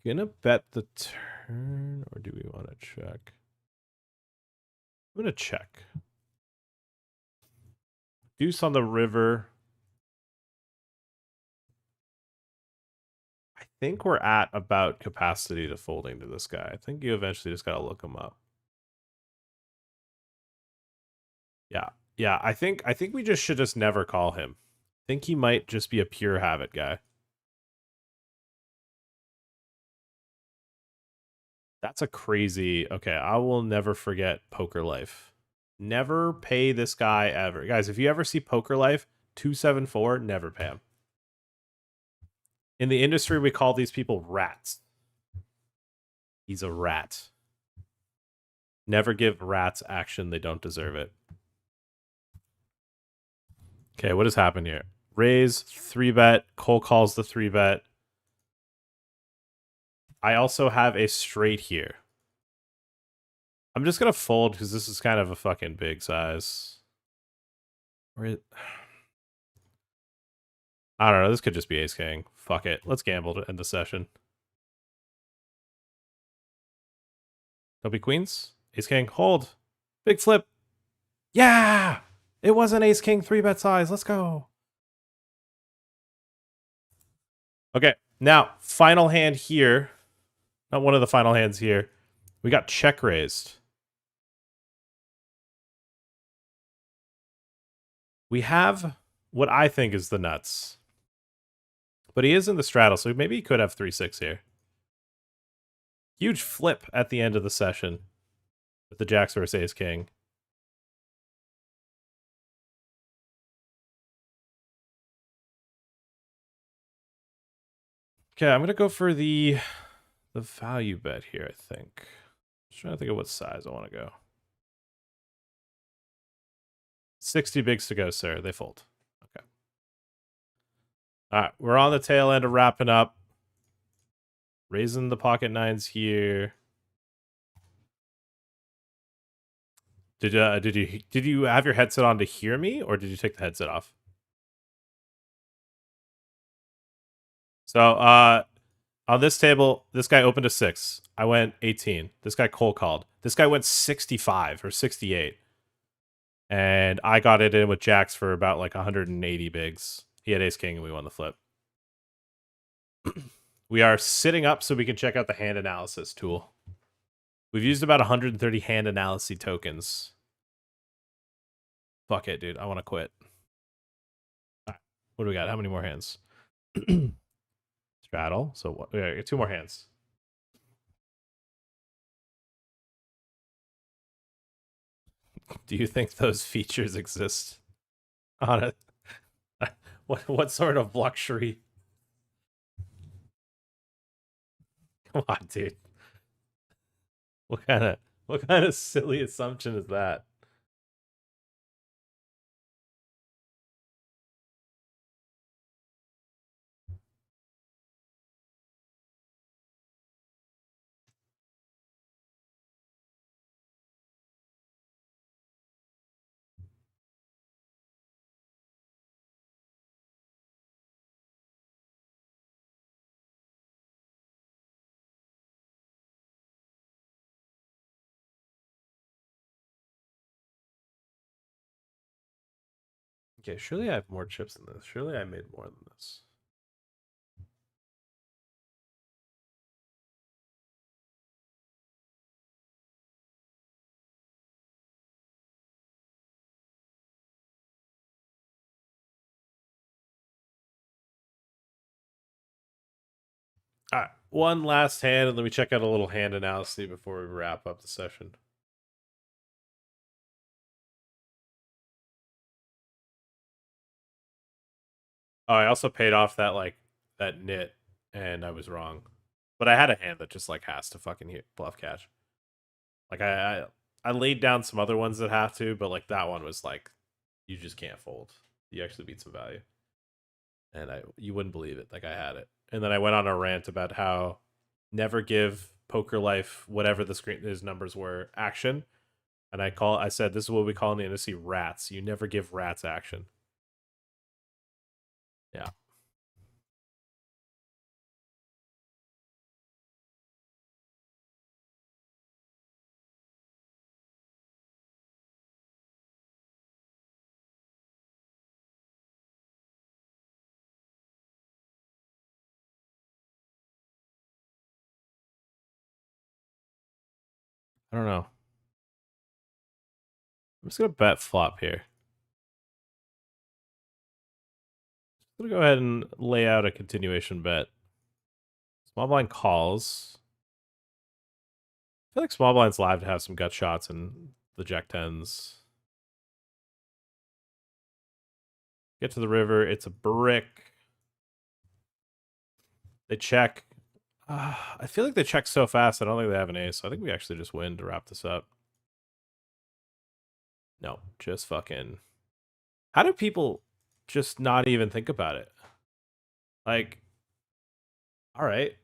Gonna bet the turn, or do we want to check? I'm gonna check. Deuce on the river. I think we're at about capacity to folding to this guy. I think you eventually just gotta look him up. Yeah. I think we just should just never call him. I think he might just be a pure habit guy. That's a crazy. Okay, I will never forget Poker Life. Never pay this guy ever. Guys, if you ever see Poker Life 274, never pay him. In the industry, we call these people rats. He's a rat. Never give rats action. They don't deserve it. Okay, what has happened here? Raise, 3-bet. Cole calls the 3-bet. I also have a straight here. I'm just going to fold because this is kind of a fucking big size. I don't know. This could just be ace king. Fuck it. Let's gamble to end the session. Don't be queens. Ace king. Hold. Big flip. Yeah! It was an ace king 3-bet size. Let's go. Okay. Now, final hand here. Not one of the final hands here. We got check raised. We have what I think is the nuts. But he is in the straddle, so maybe he could have 3-6 here. Huge flip at the end of the session with the jacks versus ace king. Okay, I'm going to go for the value bet here, I think. Just trying to think of what size I want to go. 60 bigs to go, sir. They fold. Okay. All right, we're on the tail end of wrapping up. Raising the pocket nines here. Did you have your headset on to hear me, or did you take the headset off? So on this table, this guy opened a 6. I went 18. This guy cold called. This guy went 65 or 68. And I got it in with jacks for about like 180 bigs. He had ace king and we won the flip. We are sitting up so we can check out the hand analysis tool. We've used about 130 hand analysis tokens. Fuck it, dude. I want to quit. All right. What do we got? How many more hands? Straddle. So what? We got 2 more hands. Do you think those features exist on it? What sort of luxury? Come on, dude. What kind of silly assumption is that? Okay, surely I have more chips than this. Surely I made more than this. All right, one last hand, and then we check out a little hand analysis before we wrap up the session. Oh, I also paid off that that nit, and I was wrong. But I had a hand that just like has to fucking bluff catch. Like I laid down some other ones that have to, but like that one was like you just can't fold. You actually beat some value. And you wouldn't believe it. Like I had it. And then I went on a rant about how never give Poker Life whatever his numbers were action. And I said this is what we call in the industry rats. You never give rats action. Yeah. I don't know. I'm just gonna bet flop here. I'm gonna go ahead and lay out a continuation bet. Small blind calls. I feel like small blind's live to have some gut shots and the jack tens. Get to the river. It's a brick. They check. I feel like they check so fast. I don't think they have an ace. So I think we actually just win to wrap this up. No, just fucking. How do people just not even think about it? Like, all right,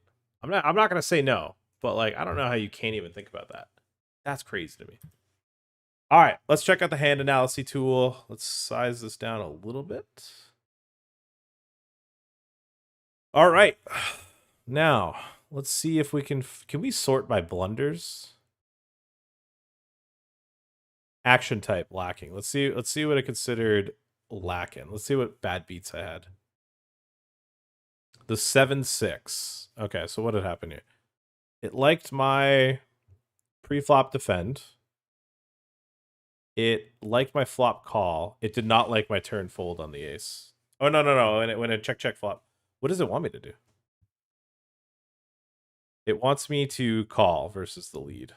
I'm not gonna say no, but like I don't know how you can't even think about that. That's crazy to me. All right, let's check out the hand analysis tool. Let's size this down a little bit. All right, now let's see if we can we sort by blunders? Action type lacking. Let's see what I considered lacking. Let's see what bad beats I had. The 7-6. Okay, so what had happened here? It liked my pre-flop defend. It liked my flop call. It did not like my turn fold on the ace. Oh no. When it check flop. What does it want me to do? It wants me to call versus the lead.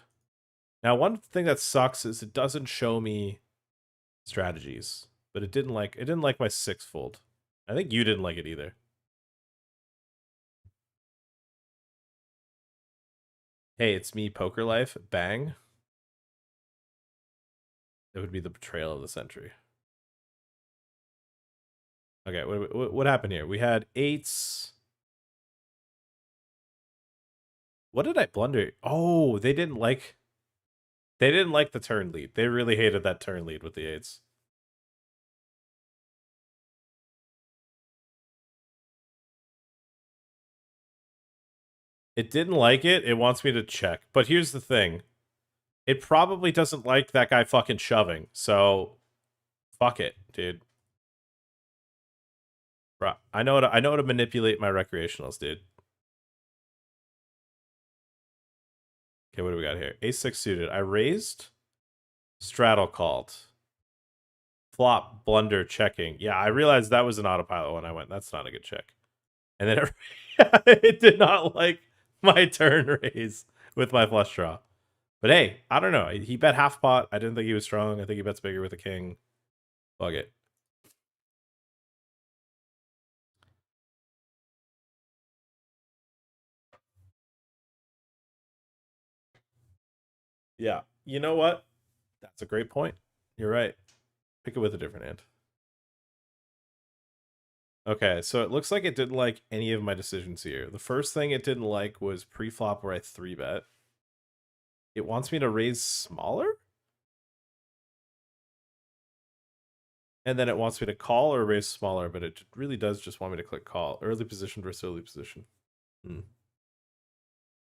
Now, one thing that sucks is it doesn't show me strategies, but it didn't like my 6 fold. I think you didn't like it either. Hey, it's me, Poker Life. Bang. It would be the betrayal of the century. Okay, what happened here? We had eights. What did I blunder? Oh, they didn't like the turn lead. They really hated that turn lead with the eights. It didn't like it. It wants me to check. But here's the thing. It probably doesn't like that guy fucking shoving. So fuck it, dude. Bro, I know how to manipulate my recreationals, dude. Okay, what do we got here? Ace-6 suited. I raised. Straddle called. Flop, blunder, checking. Yeah, I realized that was an autopilot when I went, that's not a good check. And then it did not like my turn raise with my flush draw. But hey, I don't know. He bet half pot. I didn't think he was strong. I think he bets bigger with a king. Fuck it. Yeah. You know what? That's a great point. You're right. Pick it with a different hand. Okay, so it looks like it didn't like any of my decisions here. The first thing it didn't like was pre-flop where I 3-bet. It wants me to raise smaller? And then it wants me to call or raise smaller, but it really does just want me to click call. Early position versus early position.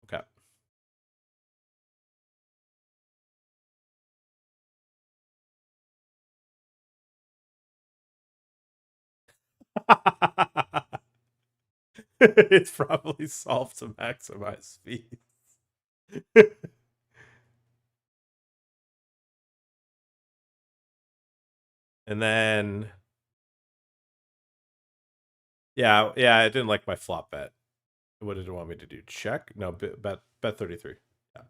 Okay. It's probably solved to maximize speed. And then yeah, it didn't like my flop bet. What did it want me to do? Check? No, bet 33. Yeah.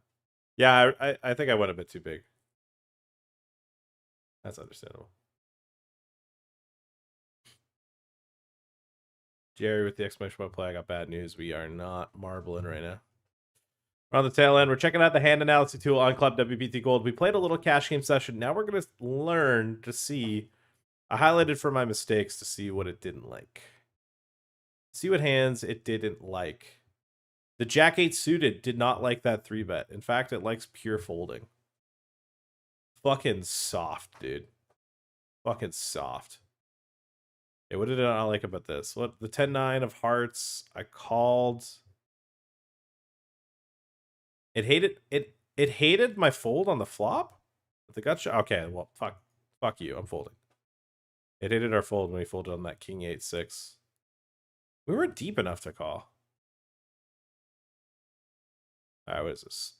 Yeah, I think I went a bit too big. That's understandable. Jerry with the exclamation point play. I got bad news. We are not marbling right now. We're on the tail end. We're checking out the hand analysis tool on Club WPT Gold. We played a little cash game session. Now we're going to learn to see. I highlighted for my mistakes to see what it didn't like. See what hands it didn't like. The Jack 8 suited did not like that 3-bet. In fact, it likes pure folding. Fucking soft, dude. Fucking soft. Okay, what did I not like about this? What, the 10-9 of hearts I called. It hated my fold on the flop? The gut shot. Okay, well, fuck you. I'm folding. It hated our fold when we folded on that king 8-6. We weren't deep enough to call. All right, what is this?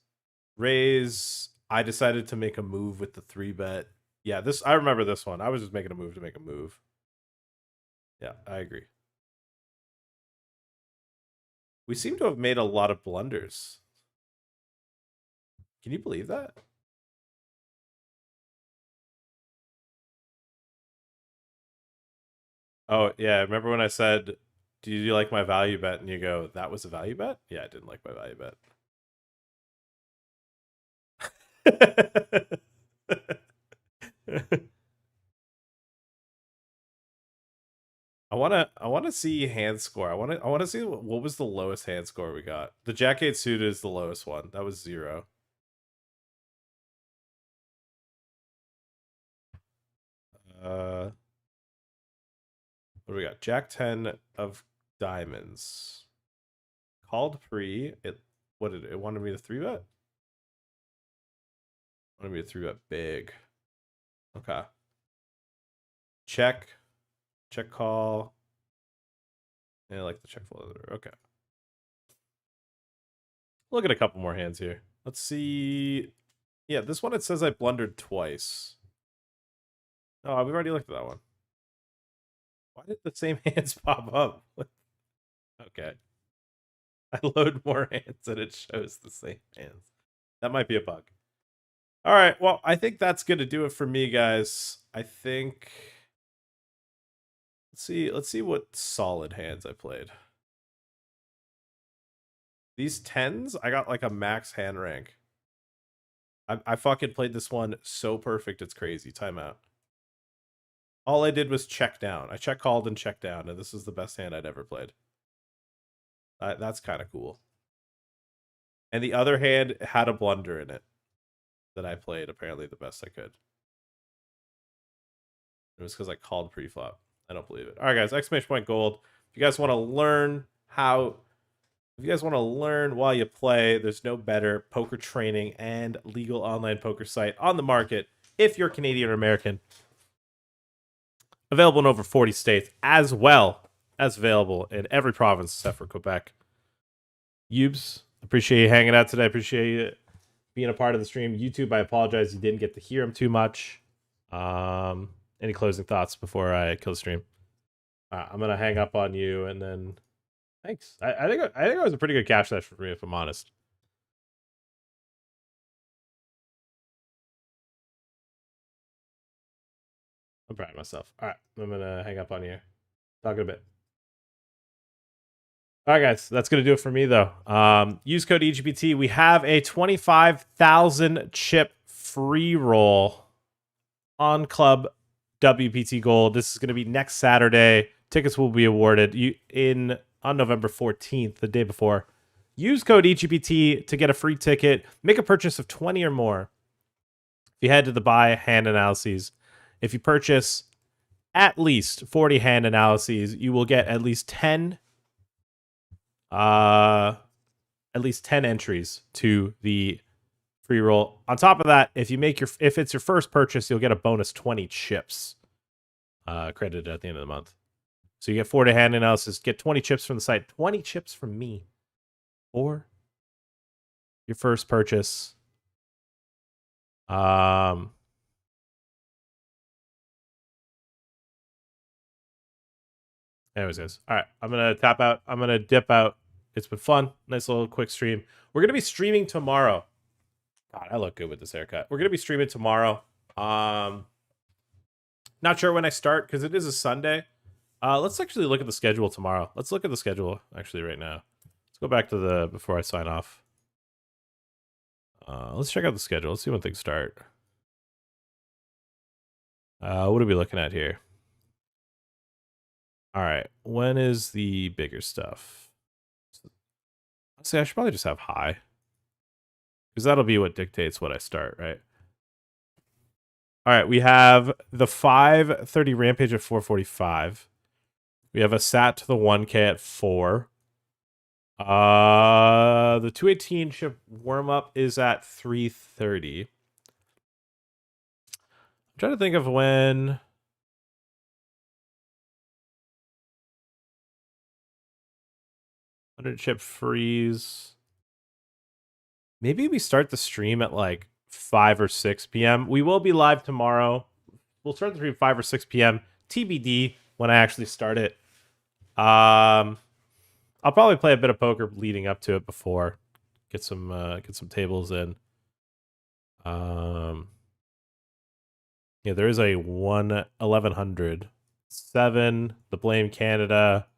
Raise. I decided to make a move with the 3-bet. Yeah, this I remember this one. I was just making a move to make a move. Yeah, I agree. We seem to have made a lot of blunders. Can you believe that? Oh, yeah. Remember when I said, do you like my value bet? And you go, that was a value bet? Yeah, I didn't like my value bet. I wanna see hand score. I wanna see what was the lowest hand score we got. The Jack 8 suited is the lowest one. That was 0. What do we got? Jack 10 of diamonds. Called pre. What did it wanted me to 3-bet? Wanted me to 3-bet big. Okay. Check. Check call. And I like the check fold. Okay. Look at a couple more hands here. Let's see. Yeah, this one it says I blundered twice. Oh, we've already looked at that one. Why did the same hands pop up? Okay. I load more hands and it shows the same hands. That might be a bug. All right. Well, I think that's going to do it for me, guys. I think. Let's see what solid hands I played. These 10s, I got like a max hand rank. I fucking played this one so perfect, it's crazy. Timeout. All I did was check down. I check called and checked down, and this is the best hand I'd ever played. That's kind of cool. And the other hand had a blunder in it that I played apparently the best I could. It was because I called pre-flop. I don't believe it. All right, guys, exclamation point gold. If you guys want to learn if you guys want to learn while you play, there's no better poker training and legal online poker site on the market if you're Canadian or American. Available in over 40 states, as well as available in every province except for Quebec. Yubes, appreciate you hanging out today. Appreciate you being a part of the stream. YouTube, I apologize you didn't get to hear him too much. Any closing thoughts before I kill the stream? I'm gonna hang up on you, and then thanks. I think it was a pretty good cash session for me, if I'm honest. I'm proud of myself. All right, I'm gonna hang up on you. Talk in a bit. All right, guys, that's going to do it for me, though. Use code EGPT. We have a 25,000 chip free roll on Club WPT Gold. This is going to be next Saturday. Tickets will be awarded on November 14th, the day before. Use code EGPT to get a free ticket. Make a purchase of 20 or more. If you head to the buy hand analyses, if you purchase at least 40 hand analyses, you will get at least 10 entries to the free roll. On top of that, if it's your first purchase, you'll get a bonus 20 chips credited at the end of the month. So you get 40 hand analysis, get 20 chips from the site, 20 chips from me, or your first purchase. Anyways, guys. All right, I'm gonna tap out. I'm gonna dip out. It's been fun. Nice little quick stream. We're going to be streaming tomorrow. God, I look good with this haircut. We're going to be streaming tomorrow. Not sure when I start because it is a Sunday. Let's actually look at the schedule tomorrow. Let's look at the schedule actually right now. Let's go back to the before I sign off. Let's check out the schedule. Let's see when things start. What are we looking at here? All right. When is the bigger stuff? See, I should probably just have high. Because that'll be what dictates what I start, right? All right, we have the 530 Rampage at 445. We have a sat to the 1K at 4. The 218 chip warm up is at 330. I'm trying to think of when. Chip freeze. Maybe we start the stream at like 5 or 6 p.m. We will be live tomorrow. We'll start the stream 5 or 6 p.m. TBD when I actually start it. I'll probably play a bit of poker leading up to it before. Get some tables in. Yeah, there is a 1100. 7, the Blame Canada,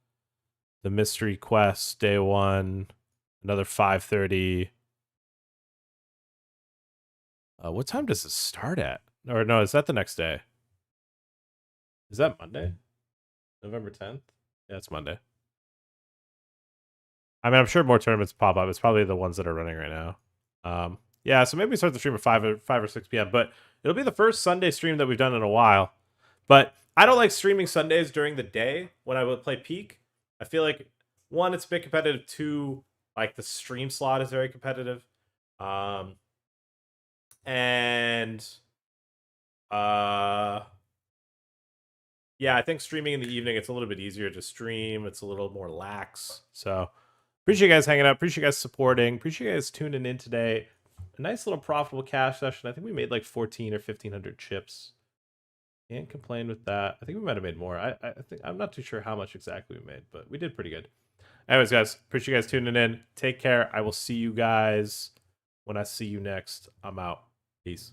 the Mystery Quest, day 1, another 5:30. What time does it start at? Or no, is that the next day? Is that Monday? November 10th? Yeah, it's Monday. I mean, I'm sure more tournaments pop up. It's probably the ones that are running right now. Yeah, so maybe we start the stream at 5 or 6 p.m. But it'll be the first Sunday stream that we've done in a while. But I don't like streaming Sundays during the day when I would play Peak. I feel like, 1, it's a bit competitive. 2, like the stream slot is very competitive. Yeah, I think streaming in the evening, it's a little bit easier to stream. It's a little more lax. So appreciate you guys hanging out. Appreciate you guys supporting. Appreciate you guys tuning in today. A nice little profitable cash session. I think we made like 14 or 1,500 chips. Can't complain with that. I think we might have made more. I think I'm not too sure how much exactly we made, but we did pretty good. Anyways, guys, appreciate you guys tuning in. Take care. I will see you guys when I see you next. I'm out. Peace.